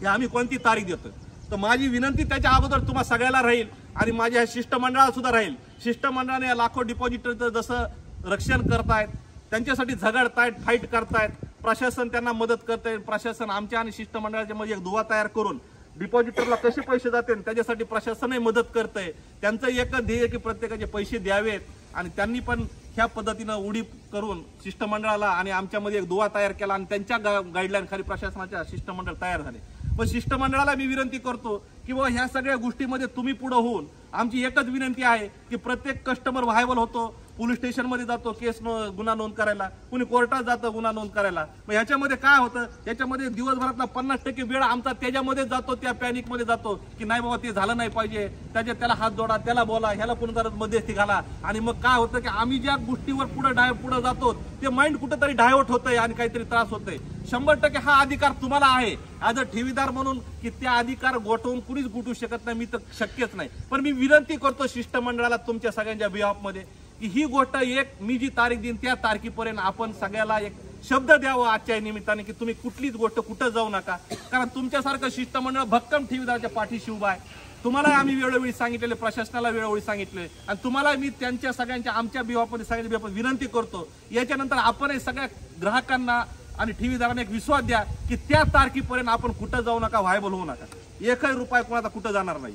Speaker 1: की आम्ही कोणती तारीख देतोय. तर माझी विनंती त्याच्या अगोदर तुम्हा सगळ्याला राहील आणि माझ्या शिष्टमंडळाला सुद्धा राहील. शिष्टमंडळाने या लाखो डिपॉझिटरचं जसं रक्षण करतायत, त्यांच्यासाठी झगडतायत, फाईट करतायत, प्रशासन त्यांना मदत करतायत. प्रशासन आमच्या आणि शिष्टमंडळाच्या मध्ये एक दुवा तयार करून डिपॉझिटरला कसे पैसे जातील त्याच्यासाठी प्रशासनही मदत करतंय. त्यांचं एकच ध्येय की प्रत्येकाचे पैसे द्यावेत. आणि त्यांनी पण ह्या पद्धतीनं उडी करून शिष्टमंडळाला आणि आमच्यामध्ये एक दुवा तयार केला आणि त्यांच्या गाईडलाईन खाली प्रशासनाच्या शिष्टमंडळ तयार झाले. पण शिष्टमंडळाला मी विनंती करतो की बाबा ह्या सगळ्या गोष्टीमध्ये तुम्ही पुढे होऊन, आमची एकच विनंती आहे की प्रत्येक कस्टमर व्हायबल होतो, पोलीस स्टेशनमध्ये जातो केस गुन्हा नोंद करायला, कुणी कोर्टात जातं गुन्हा नोंद करायला. मग ह्याच्यामध्ये काय होतं, याच्यामध्ये दिवसभरातला 50% वेळ आमचा त्याच्यामध्ये जातो, त्या पॅनिकमध्ये जातो की नाही बाबा ते झालं नाही पाहिजे, त्याला हात जोडा, त्याला बोला, ह्याला पुन्हा मध्यस्थी घाला. आणि मग काय होतं की आम्ही ज्या गोष्टीवर पुढे जातो ते माइंड कुठेतरी डायव्हर्ट होतंय आणि काहीतरी त्रास होतोय. 100% हा अधिकार तुम्हाला आहे ॲज अ ठेवीदार म्हणून की त्या अधिकार गोठवून कुणीच गुटू शकत नाही, मी तर शक्यच नाही. पण मी विनंती करतो शिष्टमंडळाला तुमच्या सगळ्यांच्या बिहाफमध्ये की ही गोष्ट मी जी तारीख देईन त्या तारखेपर्यंत आपण सगळ्याला एक शब्द द्यावा आजच्या निमित्ताने की तुम्ही कुठलीच गोष्ट कुठं जाऊ नका. कारण तुमच्यासारखं शिष्टमंडळ भक्कम ठेवीदाराच्या पाठीशी उभा आहे. तुम्हाला आम्ही वेळोवेळी सांगितलेले, प्रशासनाला वेळोवेळी सांगितले आणि तुम्हाला मी त्यांच्या सगळ्यांच्या आमच्या बिहाफमध्ये सगळ्यांच्या बिहाफमध्ये विनंती करतो. याच्यानंतर आपण सगळ्या ग्राहकांना आणि ठेवीदारांना एक विश्वास द्या की त्या तारखेपर्यंत आपण कुठं जाऊ नका, व्हायबल होऊ नका. 1 रुपया कोणाचा कुठं जाणार नाही.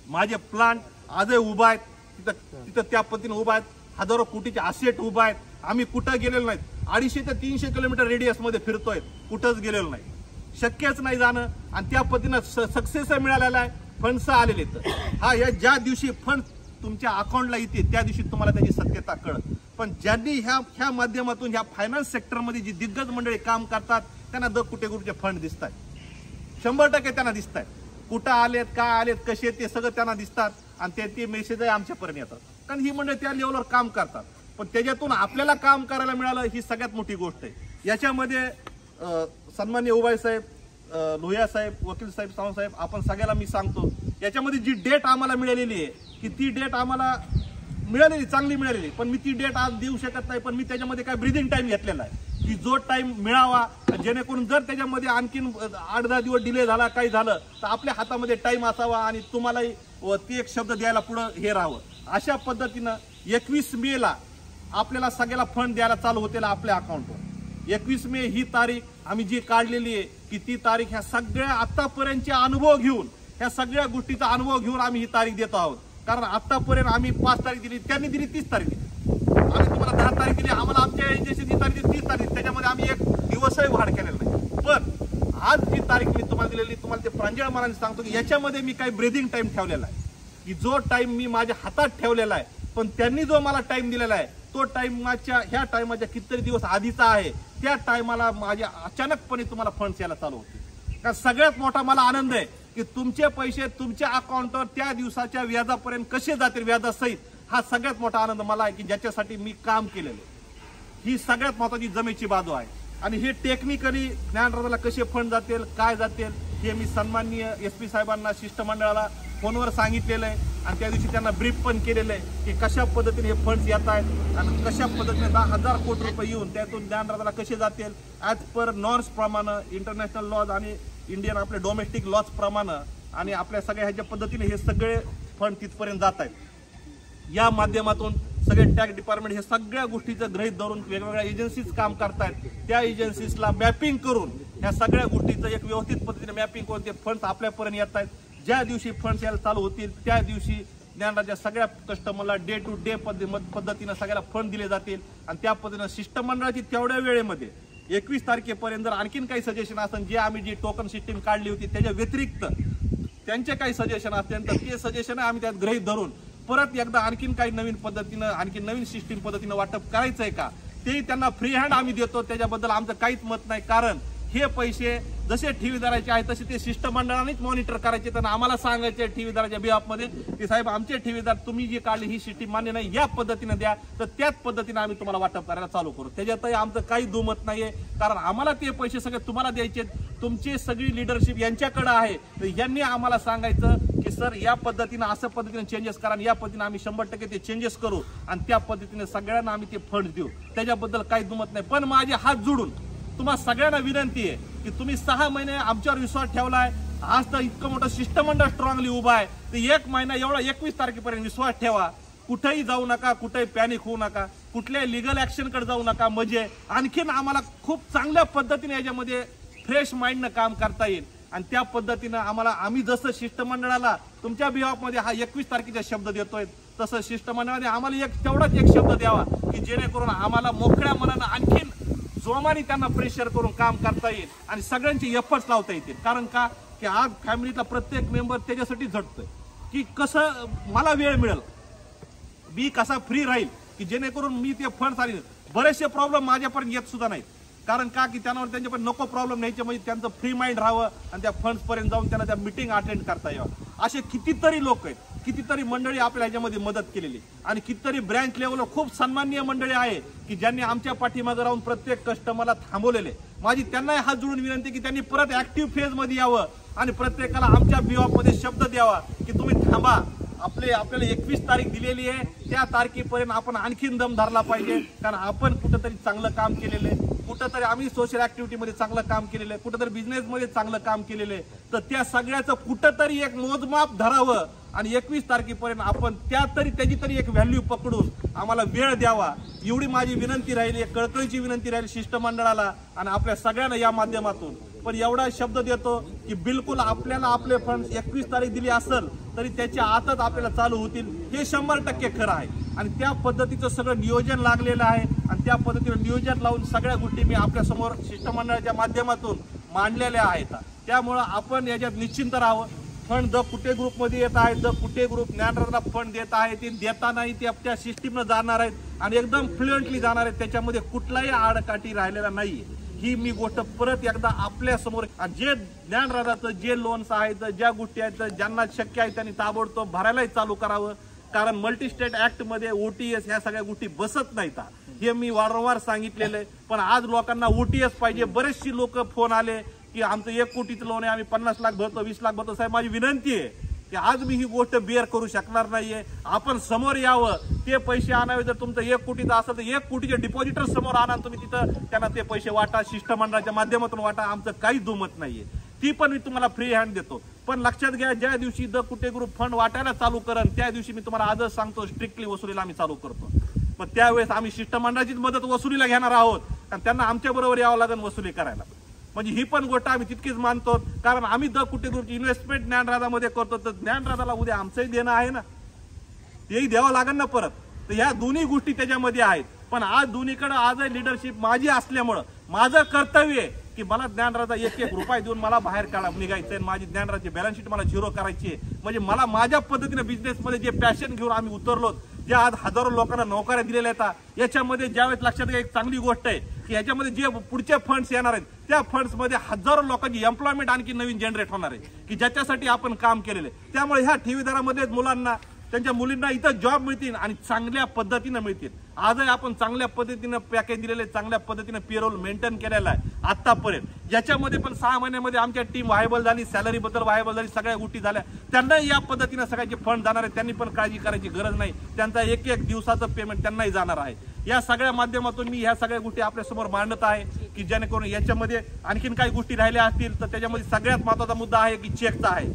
Speaker 1: माझे प्लांट आजही उभा आहेत, तिथं त्या पद्धतीने उभा आहेत, हजारो कोटीचे असेट उभा आहेत. आम्ही कुठं गेलेलो नाहीत. 250 ते 300 किलोमीटर रेडियस मध्ये फिरतोय, कुठंच गेलेलो नाही, शक्यच नाही जाणं. आणि त्या पद्धतीनं सक्सेस मिळालेला आहे, फंड्स आलेले. हा या ज्या दिवशी फंड तुमच्या अकाउंटला येते त्या दिवशी तुम्हाला त्याची सत्यता कळत. पण ज्यांनी ह्या माध्यमातून ह्या फायनान्स सेक्टरमध्ये जी दिग्गज मंडळी काम करतात त्यांना द कुटे ग्रुपचे फंड दिसत आहेत, 100% त्यांना दिसत आहेत. कुठं आलेत, काय आलेत, कसे ते सगळं त्यांना दिसतात आणि ते मेसेज आमच्यापर्यंत येतात. कारण ही मंडळी त्या लेवलवर काम करतात. पण त्याच्यातून आपल्याला काम करायला मिळालं ही सगळ्यात मोठी गोष्ट आहे. याच्यामध्ये सन्माननीय उबाई साहेब, लोहिया साहेब, वकील साहेब, सावंत साहेब, आपण सगळ्याला मी सांगतो, याच्यामध्ये जी डेट आम्हाला मिळालेली आहे की ती डेट आम्हाला मिळालेली, चांगली मिळालेली, पण मी ती डेट आज देऊ शकत नाही. पण मी त्याच्यामध्ये काय ब्रिदिंग टाइम घेतलेला आहे की जो टाइम मिळावा, जेणेकरून जर त्याच्यामध्ये आणखीन 8-10 दिवस डिले झाला, काही झालं तर आपल्या हातामध्ये टाइम असावा आणि तुम्हालाही ती एक शब्द द्यायला पुढं हे राहावं. अशा पद्धतीनं 21 मेला आपल्याला सगळ्याला फंड द्यायला चालू होते आपल्या अकाउंटवर. 21 मे ही तारीख आम्ही जी काढलेली आहे की ती तारीख ह्या सगळ्या आतापर्यंतचे अनुभव घेऊन, ह्या सगळ्या गोष्टीचा अनुभव घेऊन आम्ही ही तारीख देतो आहोत. कारण आतापर्यंत आम्ही 5 तारीख दिली, त्यांनी दिली 30 तारीख दिली, आम्ही तुम्हाला 10 तारीख दिली, आम्हाला आमच्या एजन्सीची तारीख दिली 30 तारीख, त्याच्यामध्ये आम्ही एक दिवसही वाढ केलेला नाही. पण आज जी तारीख मी तुम्हाला दिलेली, तुम्हाला ते प्रांजळ मनाने सांगतो की याच्यामध्ये मी काही ब्रीदिंग टाइम ठेवलेला आहे की जो टाइम मी माझ्या हातात ठेवलेला आहे, पण त्यांनी जो मला टाइम दिलेला आहे तो टाइमाच्या ह्या टाइमाच्या कितीतरी दिवस आधीचा आहे. त्या टाइमाला माझ्या अचानकपणे तुम्हाला फंड्स यायला चालू होते. कारण सगळ्यात मोठा मला आनंद आहे की तुमचे पैसे तुमच्या अकाउंटवर त्या दिवसाच्या व्याजापर्यंत कसे जातील व्याजासहित, हा सगळ्यात मोठा आनंद मला आहे की ज्याच्यासाठी मी काम केलेलं आहे. ही सगळ्यात महत्वाची जमेची बाजू आहे. आणि हे टेक्निकली ज्ञानराजाला कसे फंड जातील, काय जातील, हे मी सन्माननीय SP साहेबांना, शिष्टमंडळाला फोनवर सांगितलेलं आहे आणि त्या दिवशी त्यांना ब्रीफ पण केलेलं आहे की कशा पद्धतीने हे फंड्स येत आहेत आणि कशा पद्धतीने 10,000 कोटी रुपये येऊन त्यातून ज्ञानराजाला कसे जातील ॲज पर नॉर्म्स प्रमाणे, इंटरनॅशनल लॉज आणि इंडियन आपले डोमेस्टिक लॉज प्रमाणे आणि आपल्या सगळ्या ह्याच्या पद्धतीने हे सगळे फंड तिथपर्यंत जात आहेत. या माध्यमातून सगळे टॅक्स डिपार्टमेंट हे सगळ्या गोष्टीचं गृहीत धरून वेगवेगळ्या एजन्सीज काम करतायत. त्या एजन्सीजला मॅपिंग करून ह्या सगळ्या गोष्टीचं एक व्यवस्थित पद्धतीने मॅपिंग करून ते फंड्स आपल्यापर्यंत येत आहेत. ज्या दिवशी फंड्स यायला चालू होतील त्या दिवशी ज्ञानराजा सगळ्या कस्टमरला डे टू डे पद्धतीनं सगळ्याला फंड दिले जातील आणि त्या पद्धतीनं शिष्टमंडळाची तेवढ्या वेळेमध्ये 21 तारखेपर्यंत जर आणखीन काही सजेशन असेल, जे आम्ही जी टोकन सिस्टीम काढली होती त्याच्या व्यतिरिक्त त्यांचे काही सजेशन असतील तर ते सजेशन आम्ही त्यात गृहीत धरून परत एकदा आणखीन काही नवीन पद्धतीनं, आणखीन नवीन सिस्टीम पद्धतीनं वाटप करायचंय का ते त्यांना फ्री हँड आम्ही देतो. त्याच्याबद्दल आमचं काहीच मत नाही. कारण हे पैसे जसे ठेवीदाराचे आहेत तसे ते शिष्टमंडळानेच मॉनिटर करायचे. तर आम्हाला सांगायचे ठेवीदाराच्या बिहाफमध्ये की साहेब आमचे ठेवीदार तुम्ही जी काढली ही सिस्टीम मान्य नाही, या पद्धतीने द्या, तर त्याच पद्धतीने आम्ही तुम्हाला वाटप करायला चालू करू. त्याच्यातही आमचं काही दुमत नाहीये. कारण आम्हाला ते पैसे सगळे तुम्हाला द्यायचे, तुमची सगळी लिडरशिप यांच्याकडे आहे. तर यांनी आम्हाला सांगायचं की सर या पद्धतीनं असं पद्धतीने चेंजेस करा आणि या पद्धतीने आम्ही 100% ते चेंजेस करू आणि त्या पद्धतीने सगळ्यांना आम्ही ते फंड देऊ. त्याच्याबद्दल काही दुमत नाही. पण माझे हात जोडून तुम्हाला सगळ्यांना विनंती आहे की तुम्ही 6 महिने आमच्यावर विश्वास ठेवलाय. आज तर इतकं मोठं शिष्टमंडळ स्ट्रॉंगली उभा आहे, तर 1 महिना एवढा 21 तारखेपर्यंत विश्वास ठेवा. कुठेही जाऊ नका, कुठेही पॅनिक होऊ नका, कुठल्याही लिगल ऍक्शनकडे जाऊ नका. म्हणजे आणखीन आम्हाला खूप चांगल्या पद्धतीने याच्यामध्ये फ्रेश माइंडनं काम करता येईल आणि त्या पद्धतीनं आम्ही जसं शिष्टमंडळाला तुमच्या बिहाफमध्ये हा 21 तारखेचा शब्द देतोय तसं शिष्टमंडळाने आम्हाला तेवढाच एक शब्द द्यावा की जेणेकरून आम्हाला मोकळ्या मनानं आणखीन जोमाने त्यांना प्रेशर करून काम करता येईल आणि सगळ्यांचे एफर्ट्स लावता येतील. कारण का की आज फॅमिलीचा प्रत्येक मेंबर त्याच्यासाठी झटतोय की कसं मला वेळ मिळेल, मी कसा फ्री राहील की जेणेकरून मी ते फंड्स आले. बरेचसे प्रॉब्लेम माझ्यापर्यंत येत सुद्धा नाहीत. कारण का की त्यांना त्यांच्यापर्यंत नको प्रॉब्लेम न्यायचे, म्हणजे त्यांचं फ्री माइंड राहावं आणि त्या फंड्स पर्यंत जाऊन त्यांना त्या मीटिंग अटेंड करता यावं. असे कितीतरी लोक आहेत, कितीतरी मंडळी आपल्या ह्याच्यामध्ये मदत केलेली आणि कितीतरी ब्रँच लेवलवर खूप सन्माननीय मंडळी आहे की ज्यांनी आमच्या पाठीमागे राहून प्रत्येक कस्टमरला थांबवलेले. माझी त्यांनाही हात जोडून विनंती की त्यांनी परत ऍक्टिव्ह फेज मध्ये यावं आणि प्रत्येकाला आमच्या बिहाफमध्ये शब्द द्यावा की तुम्ही थांबा. आपल्याला 21 तारीख दिलेली आहे, त्या तारखेपर्यंत आपण आणखीन दम धरला पाहिजे. कारण आपण कुठंतरी चांगलं काम केलेलं आहे, कुठंतरी आम्ही सोशल ऍक्टिव्हिटीमध्ये चांगलं काम केलेलं आहे, कुठंतरी बिझनेसमध्ये चांगलं काम केलेलं आहे. तर त्या सगळ्याचं कुठंतरी एक मोजमाप धरावं आणि 21 तारखेपर्यंत आपण त्याची तरी एक व्हॅल्यू पकडून आम्हाला वेळ द्यावा. एवढी माझी विनंती राहिली, एक कळकळीची विनंती राहिली शिष्टमंडळाला आणि आपल्या सगळ्यांना या माध्यमातून. पण एवढा शब्द देतो की बिलकुल आपल्याला आपले फंड 21 तारीख दिली असेल तरी त्याच्या आतच आपल्याला चालू होतील, हे 100% खरं आहे. आणि त्या पद्धतीचं सगळं नियोजन लागलेलं आहे आणि त्या पद्धतीनं नियोजन लावून सगळ्या गोष्टी मी आपल्या समोर शिष्टमंडळाच्या माध्यमातून मांडलेल्या आहेत. त्यामुळं आपण याच्यात निश्चिंत राहावं. फंड द कुटे ग्रुपमध्ये येत आहेत, द कुटे ग्रुप ज्ञानराजाला फंड देत आहे, ते देतानाही ते आपल्या सिस्टीमनं जाणार आहेत आणि एकदम फ्लुएंटली जाणार आहेत. त्याच्यामध्ये कुठलाही आडकाठी राहिलेला नाहीये. ही मी गोष्ट परत एकदा आपल्या समोर, जे ज्ञानराजाचं जे लोन्स आहेत, ज्या गोष्टी आहेत, ज्यांना शक्य आहे त्यांनी ताबडतोब भरायलाही चालू करावं. कारण मल्टी स्टेट ऍक्ट मध्ये OTS ह्या सगळ्या गोष्टी बसत नाहीत, हे मी वारंवार सांगितलेलं आहे. पण आज लोकांना OTS पाहिजे. बरेचशी लोक फोन आले की आमचं 1 कोटीचं लोन आहे, आम्ही 50 लाख भरतो, 20 लाख भरतो. साहेब, माझी विनंती आहे की आज मी ही गोष्ट बेअर करू शकणार नाहीये. आपण समोर यावं, ते पैसे आणावे. जर तुमचं 1 कोटीचं असेल तर 1 कोटीचे डिपॉझिटर समोर आणा, तुम्ही तिथं त्यांना ते पैसे वाटा, शिष्टमंडळाच्या माध्यमातून वाटा. आमचं काहीच दुमत नाहीये, ती पण मी तुम्हाला फ्री हँड देतो. पण लक्षात घ्या, ज्या दिवशी द कुटे ग्रुप फंड वाटायला चालू करेन त्या दिवशी मी तुम्हाला आजच सांगतो, स्ट्रिक्टली वसुलीला आम्ही चालू करतो. पण त्यावेळेस आम्ही शिष्टमंडळाचीच मदत वसुलीला घेणार आहोत, कारण त्यांना आमच्या बरोबर यावं लागेल वसुली करायला. म्हणजे ही पण गोष्ट आम्ही तितकीच मानतो, कारण आम्ही द कुटे ग्रुपची इन्व्हेस्टमेंट ज्ञानराजामध्ये करतो, तर ज्ञानराजाला उद्या आमचंही देणं आहे ना, तेही द्यावं लागेल ना परत. तर ह्या दोन्ही गोष्टी त्याच्यामध्ये आहेत. पण आज दोन्हीकडे आजही लिडरशिप माझी असल्यामुळं माझं कर्तव्य आहे की मला ज्ञानराजा 1-1 रुपये देऊन मला बाहेर काढा निघायचंय. माझी ज्ञानराजाची बॅलन्स शीट मला 0 करायची आहे. म्हणजे मला माझ्या पद्धतीने बिझनेसमध्ये जे पॅशन घेऊन आम्ही उतरलो, ज्या आज हजारो लोकांना नोकऱ्या दिलेल्या आहेत, याच्यामध्ये ज्यावेळेस लक्षात घ्या, एक चांगली गोष्ट आहे की याच्यामध्ये जे पुढचे फंड्स येणार आहेत त्या फंड्समध्ये हजारो लोकांची एम्प्लॉयमेंट आणखी नवीन जनरेट होणार आहे की ज्याच्यासाठी आपण काम केलेलं आहे. त्यामुळे ह्या ठेवीदारामध्ये मुलांना, त्यांच्या मुलींना इथं जॉब मिळतील आणि चांगल्या पद्धतीने मिळतील. आजही आपण चांगल्या पद्धतीने पॅकेज दिलेले, चांगल्या पद्धतीने पेरोल मेंटेन केलेला आहे आतापर्यंत. याच्यामध्ये पण 6 महिन्यामध्ये आमच्या टीम व्हायबल झाली, सॅलरी बद्दल व्हायबल झाली, सगळ्या गोष्टी झाल्या. त्यांनाही या पद्धतीने सगळ्याचे फंड जाणार आहे, त्यांनी पण काळजी करायची गरज नाही. त्यांचा 1-1 दिवसाचं पेमेंट त्यांनाही जाणार आहे. या सगळ्या माध्यमातून मी ह्या सगळ्या गोष्टी आपल्या समोर मांडत आहे की जेणेकरून याच्यामध्ये आणखीन काही गोष्टी राहिल्या असतील तर त्याच्यामध्ये सगळ्यात महत्वाचा मुद्दा आहे की चेकचा आहे,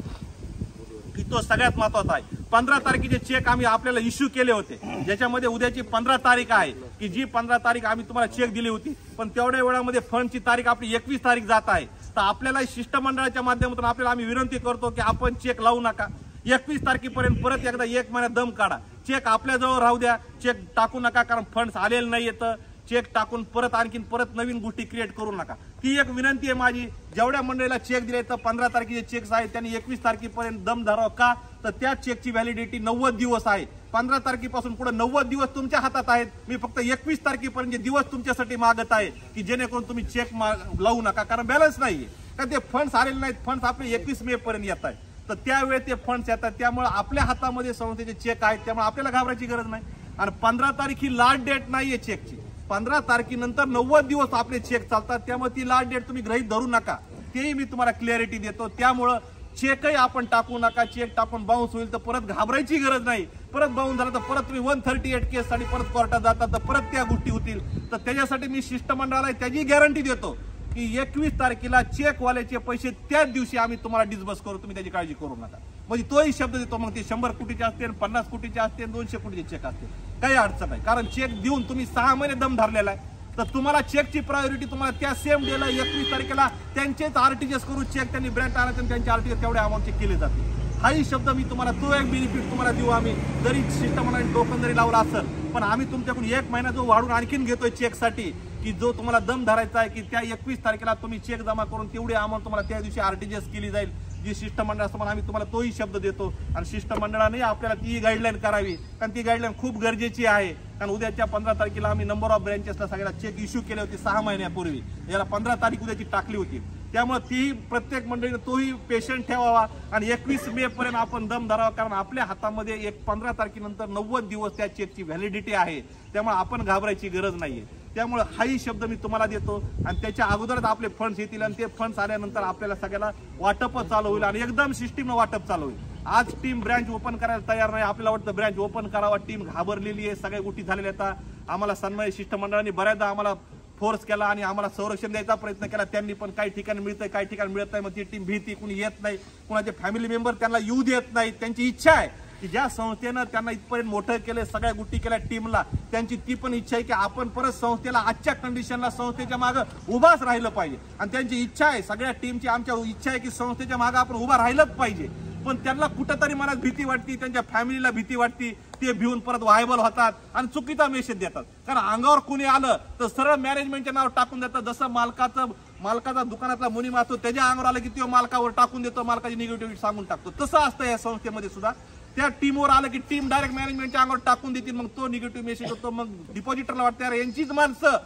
Speaker 1: की तो सगळ्यात महत्वाचा आहे. 15 तारखेचे चेक आम्ही आपल्याला इश्यू केले होते, ज्याच्यामध्ये उद्याची 15 तारीख आहे की जी 15 तारीख आम्ही तुम्हाला चेक दिली होती. पण तेवढ्या वेळामध्ये फंडची तारीख आपली 21 तारीख जात आहे. तर आपल्याला शिष्टमंडळाच्या माध्यमातून आपल्याला आम्ही विनंती करतो की आपण चेक लावू नका. 21 तारखेपर्यंत परत एकदा 1 महिना दम काढा. चेक आपल्याजवळ राहू द्या, चेक टाकू नका, कारण फंड्स आलेले नाही येतं. चेक टाकून परत नवीन गोष्टी क्रिएट करू नका. ती एक विनंती आहे माझी. जेवढ्या मंडळीला चेक दिले तर 15 तारखेचे चेक्स आहेत त्यांनी 21 तारखेपर्यंत दम धरावा. का तर त्या चेकची व्हॅलिडिटी 90 दिवस आहे. 15 तारखेपासून पुढे 90 दिवस तुमच्या हातात आहेत. मी फक्त 21 तारखेपर्यंत दिवस तुमच्यासाठी मागत आहे की जेणेकरून तुम्ही चेक लावू नका, कारण बॅलन्स नाहीये. कारण ते फंड्स आलेले नाहीत. फंड्स आपले 21 मे पर्यंत येत आहेत, तर त्यावेळी ते फंड्स येतात. त्यामुळे आपल्या हातामध्ये संस्थेचे चेक आहेत, त्यामुळे आपल्याला घाबरायची गरज नाही. आणि 15 तारीख ही लास्ट डेट नाहीये चेकची. 15 तारखेनंतर 90 दिवस आपले चेक चालतात, त्यामुळे ती लास्ट डेट तुम्ही गृहीत धरू नका. तेही मी तुम्हाला क्लॅरिटी देतो. त्यामुळं चेकही आपण टाकू नका. चेक टाकून बाउन्स होईल तर परत घाबरायची गरज नाही. परत बाउन्स झाला तर परत तुम्ही 138 केस साठी परत कोर्टात जातात, तर परत त्या गोष्टी होतील. तर त्याच्यासाठी मी शिष्टमंडळाला त्याची गॅरंटी देतो की 21 तारखेला चेकवाल्याचे पैसे त्याच दिवशी आम्ही तुम्हाला डिस्बर्स करू, तुम्ही त्याची काळजी करू नका. म्हणजे तोही शब्द देतो. मग ते 100 कोटीचे असतील, 50 कोटीचे असतील, 200 कोटीचे चेक असतील, काही अडचण नाही. कारण चेक देऊन तुम्ही 6 महिने दम धरलेला आहे, तर तुम्हाला चेकची प्रायोरिटी तुम्हाला त्या सेम डेला 21 तारखेला त्यांचेच आरटीजीएस करू. चेक त्यांनी ब्रँच आणायचे आणि त्यांचे आरटीजीएस तेवढ्या अमाऊंटचे केले जाते. हाही शब्द मी तुम्हाला, तो एक बेनिफिट तुम्हाला देऊ आम्ही. जरी शिष्टमंडळाने टोकन जरी लावला असेल, पण आम्ही तुमच्याकडून 1 महिना जो वाढून आणखीन घेतोय चेकसाठी, की जो तुम्हाला दम धरायचा आहे की त्या 21 तारखेला तुम्ही चेक जमा करून तेवढी अमाऊंट तुम्हाला त्या दिवशी आरटीजीएस केली जाईल. जी शिष्टमंडळ असतं आम्ही तुम्हाला तोही शब्द देतो. आणि शिष्टमंडळाने आपल्याला ती गाईडलाईन करावी, कारण ती गाईडलाईन खूप गरजेची आहे. कारण उद्याच्या 15 तारखेला आम्ही नंबर ऑफ ब्रँचेसला सगळ्याला चेक इश्यू केले होते 6 महिन्यापूर्वी. याला 15 तारीख उद्याची टाकली होती. त्यामुळे ती प्रत्येक मंडळीने तोही पेशंट ठेवावा आणि 21 मे पर्यंत आपण दम धरावा. कारण आपल्या हातामध्ये 15 तारखेनंतर 90 दिवस त्या चेकची व्हॅलिडिटी आहे. त्यामुळे आपण घाबरायची गरज नाहीये. त्यामुळे हाही शब्द मी तुम्हाला देतो. आणि त्याच्या अगोदरच आपले फंड्स येतील आणि ते फंड्स आल्यानंतर आपल्याला सगळ्याला वाटप चालू होईल आणि एकदम सिस्टीमनं वाटप चालू होईल. आज टीम ब्रँच ओपन करायला तयार नाही. आपल्याला वाटतं ब्रँच ओपन करावा, टीम घाबरलेली आहे, सगळ्या गोष्टी झालेल्या आहेत. आम्हाला सन्मानित शिष्टमंडळाने बऱ्याचदा आम्हाला फोर्स केला आणि आम्हाला संरक्षण द्यायचा प्रयत्न केला. त्यांनी पण काही ठिकाणी मिळतंय, काही ठिकाणी मिळत नाही. मग ती टीम भीती, कुणी येत नाही, कुणाचे फॅमिली मेंबर त्यांना येऊ देत नाही. त्यांची इच्छा आहे की ज्या संस्थेनं त्यांना इथपर्यंत मोठं केलं, सगळ्या गोष्टी केल्या टीमला, त्यांची ती पण इच्छा आहे की आपण परत संस्थेला आजच्या कंडिशनला संस्थेच्या मागे उभाच राहिलं पाहिजे. आणि त्यांची इच्छा आहे, सगळ्या टीमची आमच्या इच्छा आहे की संस्थेच्या मागे आपण उभा राहिलंच पाहिजे. पण त्यांना कुठंतरी मनात भीती वाटते, त्यांच्या फॅमिलीला भीती वाटते. ते भिवून परत व्हायबल होतात आणि चुकीचा मेसेज देतात. कारण अंगावर कुणी आलं तर सरळ मॅनेजमेंटच्या नाव टाकून देतात. जसं मालकाचा दुकानातला मुनीम असतो, त्याच्या अंगावर आलं की तो मालकावर टाकून देतो, मालकाची निगेटिव्हिटी सांगून टाकतो. तसं असतं या संस्थेमध्ये सुद्धा. त्या टीमवर आलं की टीम डायरेक्ट मॅनेजमेंटच्या अंगावर टाकून देतील. मग तो निगेटिव्ह मेसेज होतो. मग डिपॉझिटरला वाटतं यार यांचीच माणसं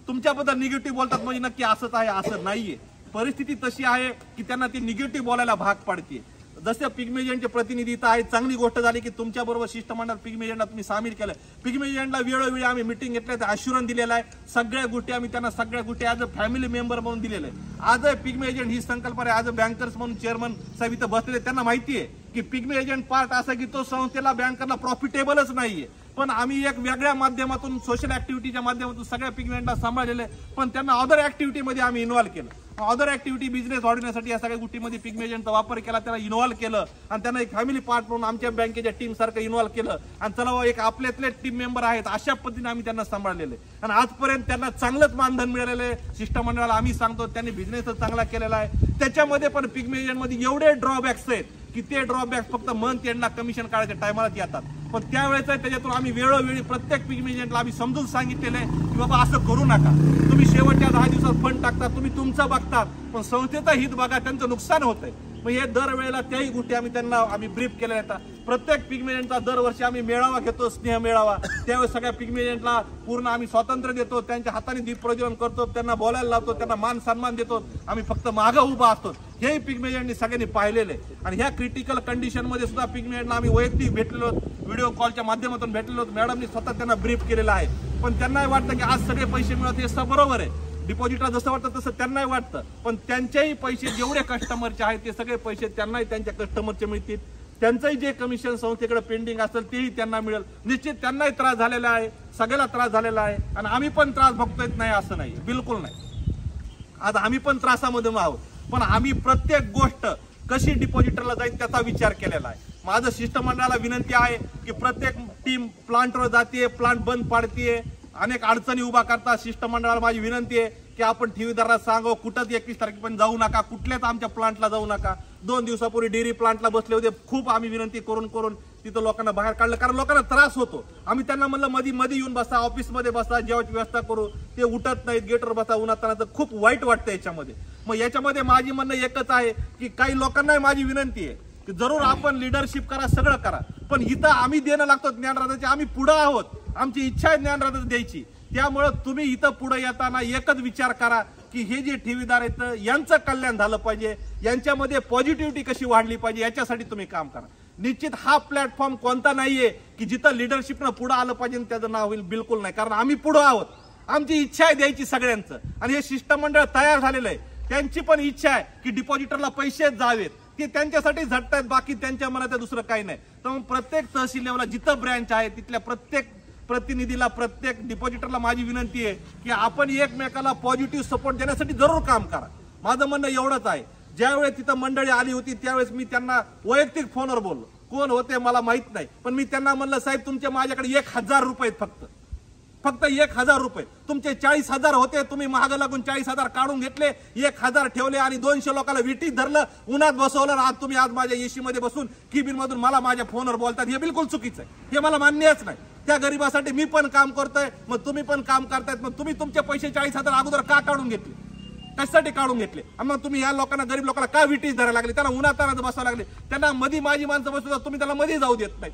Speaker 1: तुमच्याबद्दल निगेटिव्ह बोलतात म्हणजे नक्की असंच आहे असं नाहीये. परिस्थिती तशी आहे की त्यांना ती निगेटिव्ह बोलायला भाग पाडते. जसे पिग्मी एजंटचे प्रतिनिधी इथं आहेत, चांगली गोष्ट झाली की तुमच्याबरोबर शिष्टमंडळात पिग्मी एजंटला तुम्ही सामील केलं. पिग्मी एजंटला वेळोवेळी आम्ही मिटिंग घेतल्या, अश्युरन्स दिलेला आहे, सगळ्या गोष्टी आम्ही त्यांना सगळ्या गोष्टी ॲज अ फॅमिली मेंबर म्हणून दिलेलं आहे. आज पिग्मी एजंट ही संकल्पना ॲज अ बँकर्स म्हणून चेअरमन साहेब इथं बसलेले, त्यांना माहिती आहे की पिग्मी एजंट पार्ट असा की तो संस्थेला बँकरला प्रॉफिटेबलच नाहीये. पण आम्ही एक वेगळ्या माध्यमातून सोशल ऍक्टिव्हिटीच्या माध्यमातून सगळ्या पिग्मी एजंटला सांभाळलेलं आहे, पण त्यांना अदर ऍक्टिव्हिटीमध्ये आम्ही इन्व्हॉल्व केलं. अदर ऍक्टिव्हिटी बिझनेस वाढवण्यासाठी या सगळ्या गोष्टीमध्ये पिग्मी एजंटचा वापर केला, त्याला इन्व्हॉल्व केलं आणि त्यांना एक फॅमिली पार्ट म्हणून आमच्या बँकेच्या टीम सारखं इन्व्हॉल्व केलं आणि चला एक आपल्यातले टीम मेंबर आहेत अशा पद्धतीने आम्ही त्यांना सांभाळलेले आणि आजपर्यंत त्यांना चांगलंच मानधन मिळालेलं आहे. शिष्टमंडळाला आम्ही सांगतो त्यांनी बिझनेसच चांगला केलेला आहे. त्याच्यामध्ये पण पिग्मी एजंटमध्ये एवढे ड्रॉबॅक्स आहेत की ते ड्रॉबॅक्स फक्त मंथ एंडला कमिशन काढायच्या टायमालाच येतात. पण त्यावेळेस त्याच्यातून आम्ही वेळोवेळी प्रत्येक पिग्मी एजंटला आम्ही समजून सांगितलेलं आहे की बाबा असं करू नका, तुम्ही शेवटच्या 10 दिवसात फंड टाकता, तुम्ही तुमचं बघतात पण संस्थेचं हित बघा, त्यांचं नुकसान होतंय. मग हे दरवेळेला त्याही गोष्टी आम्ही त्यांना ब्रीफ केल्या जातात. प्रत्येक पिग्मी एजंटचा दरवर्षी आम्ही मेळावा घेतो, स्नेह मेळावा. त्यावेळेस सगळ्या पिग्मी एजंटला पूर्ण आम्ही स्वातंत्र्य देतो, त्यांच्या हाताने दीप प्रज्वलन करतो, त्यांना बोलायला लावतो, त्यांना मान सन्मान देतो, आम्ही फक्त मागं उभा असतो. हेही पिग्मी एजंटनी सगळ्यांनी पाहिलेले आणि ह्या क्रिटिकल कंडिशन मध्ये सुद्धा पिग्मी एजंटला आम्ही वैयक्तिक भेटलेलो, व्हिडिओ कॉलच्या माध्यमातून भेटलेलो. मॅडमनी स्वतः त्यांना ब्रीफ केलेलं आहे. पण त्यांनाही वाटतं की आज सगळे पैसे मिळत हे बरोबर आहे, डिपॉझिटला जसं वाटतं तसं त्यांनाही वाटतं. पण त्यांच्याही पैसे जेवढे कस्टमरचे आहेत ते सगळे पैसे त्यांनाही त्यांच्या कस्टमरचे मिळतील. त्यांचंही जे कमिशन संस्थेकडे पेंडिंग असेल तेही त्यांना मिळेल. निश्चित त्यांनाही त्रास झालेला आहे, सगळ्याला त्रास झालेला आहे आणि आम्ही पण त्रास भोगतोय नाही असं नाही, बिलकुल नाही. आज आम्ही पण त्रासामध्ये आहोत, पण आम्ही प्रत्येक गोष्ट कशी डिपॉझिटरला जाईल त्याचा विचार केलेला आहे. माझं शिष्टमंडळाला विनंती आहे की प्रत्येक टीम प्लांटवर जाते, प्लांट बंद पाडते, अनेक अडचणी उभा करतात. शिष्टमंडळाला माझी विनंती आहे की आपण ठेवीदाराला सांगा कुठंच 21 तारखेपर्यंत जाऊ नका, कुठल्याच आमच्या प्लांटला जाऊ नका. 2 दिवसापूर्वी डेअरी प्लांटला बसले होते, खूप आम्ही विनंती करून तिथं लोकांना बाहेर काढलं, कारण लोकांना त्रास होतो. आम्ही त्यांना म्हणलं मध्ये येऊन बसा, ऑफिसमध्ये बसा, जेवायची व्यवस्था करू, ते उठत नाहीत, गेटवर बसा उन्हात, खूप वाईट वाटतं याच्यामध्ये. मग याच्यामध्ये माझी म्हणणं एकच आहे की काही लोकांना माझी विनंती आहे की जरूर आपण लिडरशिप करा, सगळं करा, पण इथं आम्ही देणं लागतो ज्ञानराजाचे, आम्ही पुढे आहोत, आमची इच्छा आहे ज्ञानराजाच द्यायची. त्यामुळे तुम्ही इथं पुढे येताना एकच विचार करा की हे जे ठेवीदार आहेत यांचं कल्याण झालं पाहिजे, यांच्यामध्ये पॉझिटिव्हिटी कशी वाढली पाहिजे, याच्यासाठी तुम्ही काम करा. निश्चित हा प्लॅटफॉर्म कोणता नाहीये की जिथं लिडरशिपनं पुढे आलं पाहिजे त्याचं नाव होईल, बिलकुल नाही. कारण आम्ही पुढे आहोत, आमची इच्छा आहे द्यायची सगळ्यांचं आणि हे शिष्टमंडळ तयार झालेलं आहे. त्यांची पण इच्छा आहे की डिपॉझिटरला पैसे जावेत, ते त्यांच्यासाठी झटतायत, बाकी त्यांच्या मनात दुसरं काही नाही. तर प्रत्येक तहसील लेवलला जिथं ब्रँच आहे तिथल्या प्रत्येक प्रतिनिधीला, प्रत्येक डिपॉझिटरला माझी विनंती आहे की आपण एकमेकाला पॉझिटिव्ह सपोर्ट देण्यासाठी जरूर काम करा. माझं म्हणणं एवढंच आहे. ज्यावेळेस तिथं मंडळी आली होती त्यावेळेस मी त्यांना वैयक्तिक फोनवर बोललो, कोण होते मला माहित नाही, पण मी त्यांना म्हणलं साहेब तुमचे माझ्याकडे 1000 रुपये फक्त 1000 रुपये, तुमचे 40,000 होते, तुम्ही महाग लागून 40,000 काढून घेतले, 1000 ठेवले आणि 200 लोकांना विटीत धरलं, उन्हात बसवलं. आज तुम्ही आज माझ्या एसी मध्ये बसून केबिन मधून मला माझ्या फोनवर बोलतात, हे बिलकुल चुकीचं आहे, हे मला मान्यच नाही. त्या गरीबासाठी मी पण काम करतोय, मग तुम्ही पण काम करतायत, मग तुम्ही तुमचे पैसे 40,000 अगोदर का काढून घेतले, कशासाठी काढून घेतले, मग तुम्ही या लोकांना, गरीब लोकांना का विटीत धरायला लागले, त्यांना उन्हात बसावं लागले, त्यांना मध्ये माझी माणसं बसवतात, तुम्ही त्याला मध्ये जाऊ देत नाही.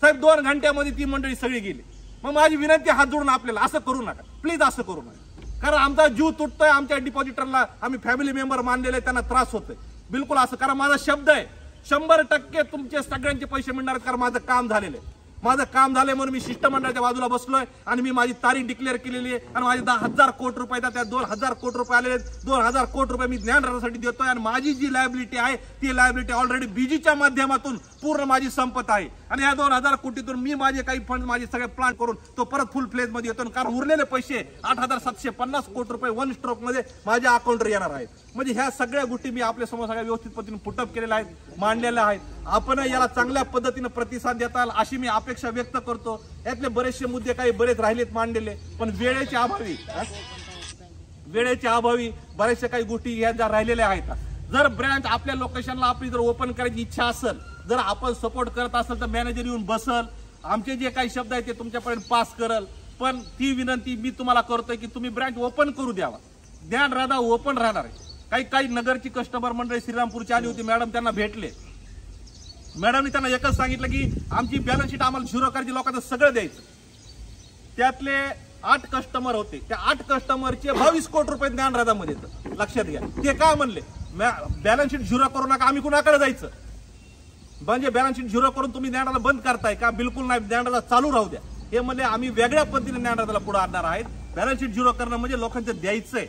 Speaker 1: साहेब 2 घंट्यामध्ये ती मंडळी सगळी गेली. मग माझी विनंती हात जोडून आपल्याला असं करू नका, प्लीज असं करू नका, कारण आमचा जीव तुटतोय, आमच्या डिपॉझिटरला आम्ही फॅमिली मेंबर मानलेले, त्यांना त्रास होतोय. बिलकुल असं करा, माझा शब्द आहे 100% तुमचे सगळ्यांचे पैसे मिळणार आहेत, कारण माझं काम झालेलं आहे. माझं काम झालंय म्हणून मी शिष्टमंडळाच्या बाजूला बसलोय आणि मी माझी तारीख डिक्लेअर केलेली आहे आणि माझे 10,000 कोटी रुपये येतात, त्या 2,000 कोटी रुपये आलेले आहेत. 2,000 कोटी रुपये मी ज्ञानराजासाठी देतोय आणि माझी जी लायबिलिटी आहे ती लायबिलिटी ऑलरेडी बीजीच्या माध्यमातून पूर्ण माझी संपत आहे आणि या 2,000 कोटीतून मी माझे काही फंड, माझे सगळे प्लान करून तो परत फुल फ्लेज मध्ये येतो, कारण उरलेले पैसे 8,750 कोटी रुपये 1 स्ट्रोक मध्ये माझ्या अकाउंटवर येणार आहेत. म्हणजे ह्या सगळ्या गोष्टी मी आपल्या समोर सगळ्या व्यवस्थित पद्धतीने पुटअप केलेल्या आहेत, मांडलेल्या आहेत. आपण याला चांगल्या पद्धतीने प्रतिसाद देताल अशी मी अपेक्षा व्यक्त करतो. यातले बरेचसे मुद्दे काही बरेच राहिलेत मांडलेले, पण वेळेच्या अभावी बऱ्याचशा काही गोष्टी ह्या ज्या राहिलेल्या आहेत. जर ब्रँच आपल्या लोकेशनला आपली जर ओपन करायची इच्छा असेल, जर आपण सपोर्ट करत असेल तर मॅनेजर येऊन बसल, आमचे जे काही शब्द आहेत ते तुमच्यापर्यंत पास करल. पण ती विनंती मी तुम्हाला करतोय की तुम्ही ब्रँच ओपन करू द्यावा, ज्ञानराजा ओपन राहणार आहे. काही नगरची कस्टमर मंडळी श्रीरामपूरची आली होती, मॅडम त्यांना भेटले, मॅडमनी त्यांना एकच सांगितलं की आमची बॅलन्स शीट आम्हाला 0 करायची, लोकांचं सगळं द्यायचं, त्यातले 8 कस्टमर होते, त्या 8 कस्टमरचे 22 कोटी रुपये ज्ञानराजामध्ये येतं, लक्षात घ्या. ते काय म्हणले, बॅलन्स शीट झिरो करू नका, आम्ही कुणाकडे जायचं, म्हणजे बॅलन्स शीट झिरो करून तुम्ही ज्ञानराजा बंद करताय का, बिलकुल नाही, ज्ञानराजा चालू राहू द्या. हे म्हणले आम्ही वेगळ्या पद्धतीने ज्ञानराजाला पुढे आणणार आहेत. बॅलन्स शीट झिरो करणं म्हणजे लोकांचं द्यायचंय,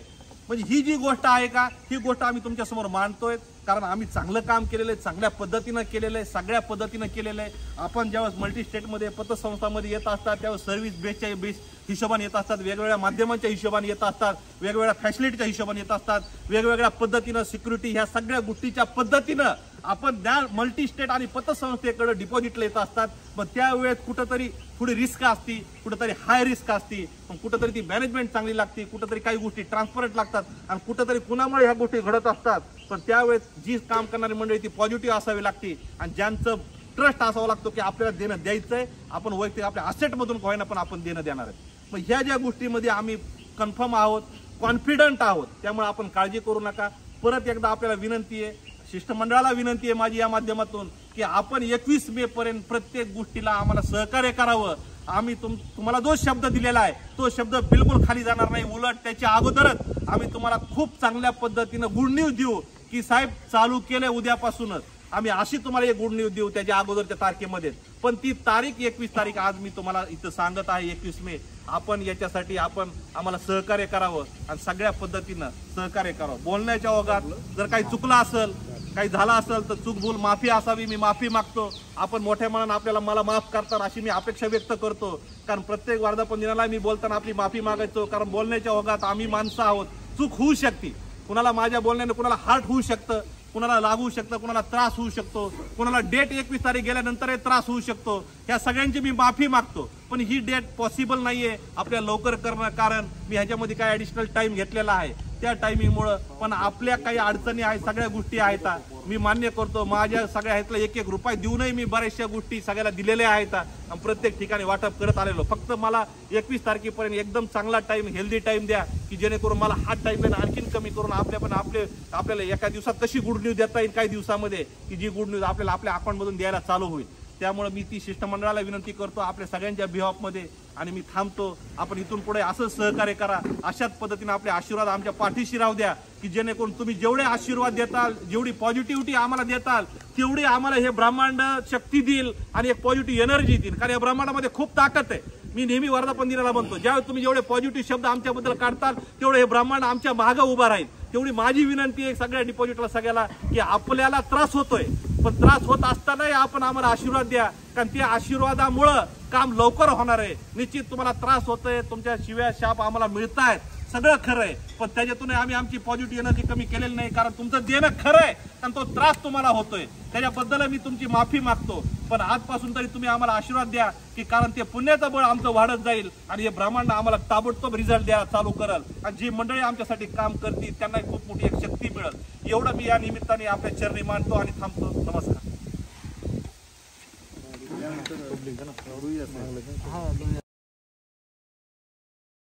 Speaker 1: म्हणजे ही जी गोष्ट आहे का, ही गोष्ट आम्ही तुमच्या समोर मांडतोय, कारण आम्ही चांगलं काम केलेलं आहे, चांगल्या पद्धतीनं केलेलं आहे, सगळ्या पद्धतीनं केलेलं आहे. आपण ज्यावेळेस मल्टी स्टेटमध्ये पतसंस्थांमध्ये येत असतात त्यावेळेस सर्व्हिस बेसच्या बेस हिशोबाने येत असतात, वेगवेगळ्या माध्यमांच्या हिशोबाने येत असतात, वेगवेगळ्या फॅसिलिटीच्या हिशोबाने येत असतात, वेगवेगळ्या पद्धतीनं सिक्युरिटी ह्या सगळ्या गोष्टीच्या पद्धतीनं आपण त्या मल्टी स्टेट आणि पतसंस्थेकडे डिपॉझिटला येत असतात. मग त्यावेळेस कुठंतरी थोडी रिस्क असती, कुठंतरी हाय रिस्क असती, पण कुठंतरी ती मॅनेजमेंट चांगली लागते, कुठंतरी काही गोष्टी ट्रान्सपरंट लागतात आणि कुठंतरी कुणामुळे ह्या गोष्टी घडत असतात. पण त्यावेळेस जी काम करणारी मंडळी ती पॉझिटिव्ह असावी लागते आणि ज्यांचं ट्रस्ट असावा लागतो की आपल्याला देणं द्यायचंय, आपण वैयक्तिक आपल्या असेटमधून का होईना पण आपण देणं देणार आहे. मग ह्या ज्या गोष्टीमध्ये आम्ही कन्फर्म आहोत, कॉन्फिडंट आहोत, त्यामुळे आपण काळजी करू नका. परत एकदा आपल्याला विनंती आहे, शिष्टमंडळाला विनंती आहे माझी या माध्यमातून की आपण 21 मे पर्यंत प्रत्येक गोष्टीला आम्हाला सहकार्य करावं. आम्ही तुम्हाला जो शब्द दिलेला आहे तो शब्द बिलकुल खाली जाणार नाही, उलट त्याच्या अगोदरच आम्ही तुम्हाला खूप चांगल्या पद्धतीनं गुड न्यूज देऊ की साहेब चालू केलंय उद्यापासूनच. आम्ही अशी तुम्हाला एक गुड न्यूज देऊ त्याच्या अगोदरच्या तारखेमध्ये, पण ती तारीख 21 तारीख आज मी तुम्हाला इथं सांगत आहे, 21 मे. आपण याच्यासाठी आपण आम्हाला सहकार्य करावं आणि सगळ्या पद्धतीनं सहकार्य करावं. बोलण्याच्या ओघात जर काही चुकलं असेल, काही झालं असेल तर चूक भूल माफी असावी, मी माफी मागतो. आपण मोठ्या मनानं आपल्याला मला माफ करतात अशी मी अपेक्षा व्यक्त करतो, कारण प्रत्येक वर्धापन दिनाला मी बोलताना आपली माफी मागायचो, कारण बोलण्याच्या ओघात आम्ही माणसं आहोत, चूक होऊ शकते. कुणाला माझ्या बोलण्याने कुणाला हार्ट होऊ शकतं, कुणाला लागू शकतं, कुणाला त्रास होऊ शकतो, कुणाला डेट 21 तारीख गेल्यानंतर त्रास होऊ शकतो. ह्या सगळ्यांची मी माफी मागतो, पण ही डेट पॉसिबल नाहीये आपल्या लवकर करणं, कारण मी ह्याच्यामध्ये काय ऍडिशनल टाइम घेतलेला आहे त्या टायमिंगमुळं. पण आपल्या काही अडचणी आहेत, सगळ्या गोष्टी आहेत, मी मान्य करतो. माझ्या सगळ्या ह्यातला 1-1 रुपये देऊनही मी बऱ्याचशा गोष्टी सगळ्याला दिलेल्या आहेत आणि प्रत्येक ठिकाणी वाटप करत आलेलो. फक्त मला 21 तारखेपर्यंत एकदम चांगला टाइम, हेल्दी टाइम द्या की जेणेकरून मला हा टाइम आणखीन कमी करून आपल्याला एका दिवसात कशी गुड न्यूज देता येईल काही दिवसामध्ये, की जी गुड न्यूज आपल्याला आपल्या अकाउंटमधून द्यायला चालू होईल. त्यामुळे मी ती शिष्टमंडळाला विनंती करतो आपल्या सगळ्यांच्या बिहाफमध्ये आणि मी थांबतो. आपण इथून पुढे असंच सहकार्य करा, अशाच पद्धतीने आपले आशीर्वाद आमच्या पाठीशी राहू द्या की जेणेकरून तुम्ही जेवढे आशीर्वाद देताल, जेवढी पॉझिटिव्हिटी आम्हाला देताल, तेवढी आम्हाला हे ब्रह्मांड शक्ती देईल आणि एक पॉझिटिव्ह एनर्जी देईल. कारण या ब्रह्मांडामध्ये खूप ताकद आहे. मी नेहमी वर्धापन दिनाला म्हणतो, ज्यावेळेस तुम्ही जेवढे पॉझिटिव्ह शब्द आमच्याबद्दल काढताल तेवढे हे ब्रह्मांड आमच्या मागे उभा राहील. तेवढी माझी विनंती आहे सगळ्या डिपॉझिटला सगळ्याला की आपल्याला त्रास होतोय, पण त्रास होत असतानाही आपण आम्हाला आशीर्वाद द्या, कारण त्या आशीर्वादामुळं काम लवकर होणार आहे. निश्चित तुम्हाला त्रास होतोय, तुमच्या शिव्या शाप आम्हाला मिळतायत, सगळं खरं आहे, पण त्याच्यातून आम्ही आमची पॉझिटिव्ह एनर्जी कमी केलेली नाही, कारण तुमचं देणं खरं आहे आणि तो त्रास तुम्हाला होतोय त्याच्याबद्दल मी तुमची माफी मागतो. पण आजपासून तरी तुम्ही आम्हाला आशीर्वाद द्या की कारण ते पुण्याचं बळ आमचं वाढत जाईल आणि हे ब्रह्मांड आम्हाला ताबडतोब रिझल्ट द्यायला चालू करेल आणि जी मंडळी आमच्यासाठी काम करतील त्यांना खूप मोठी एक शक्ती मिळेल. एवढं मी या निमित्ताने आपल्या चरणी मानतो आणि थांबतो. नमस्कार.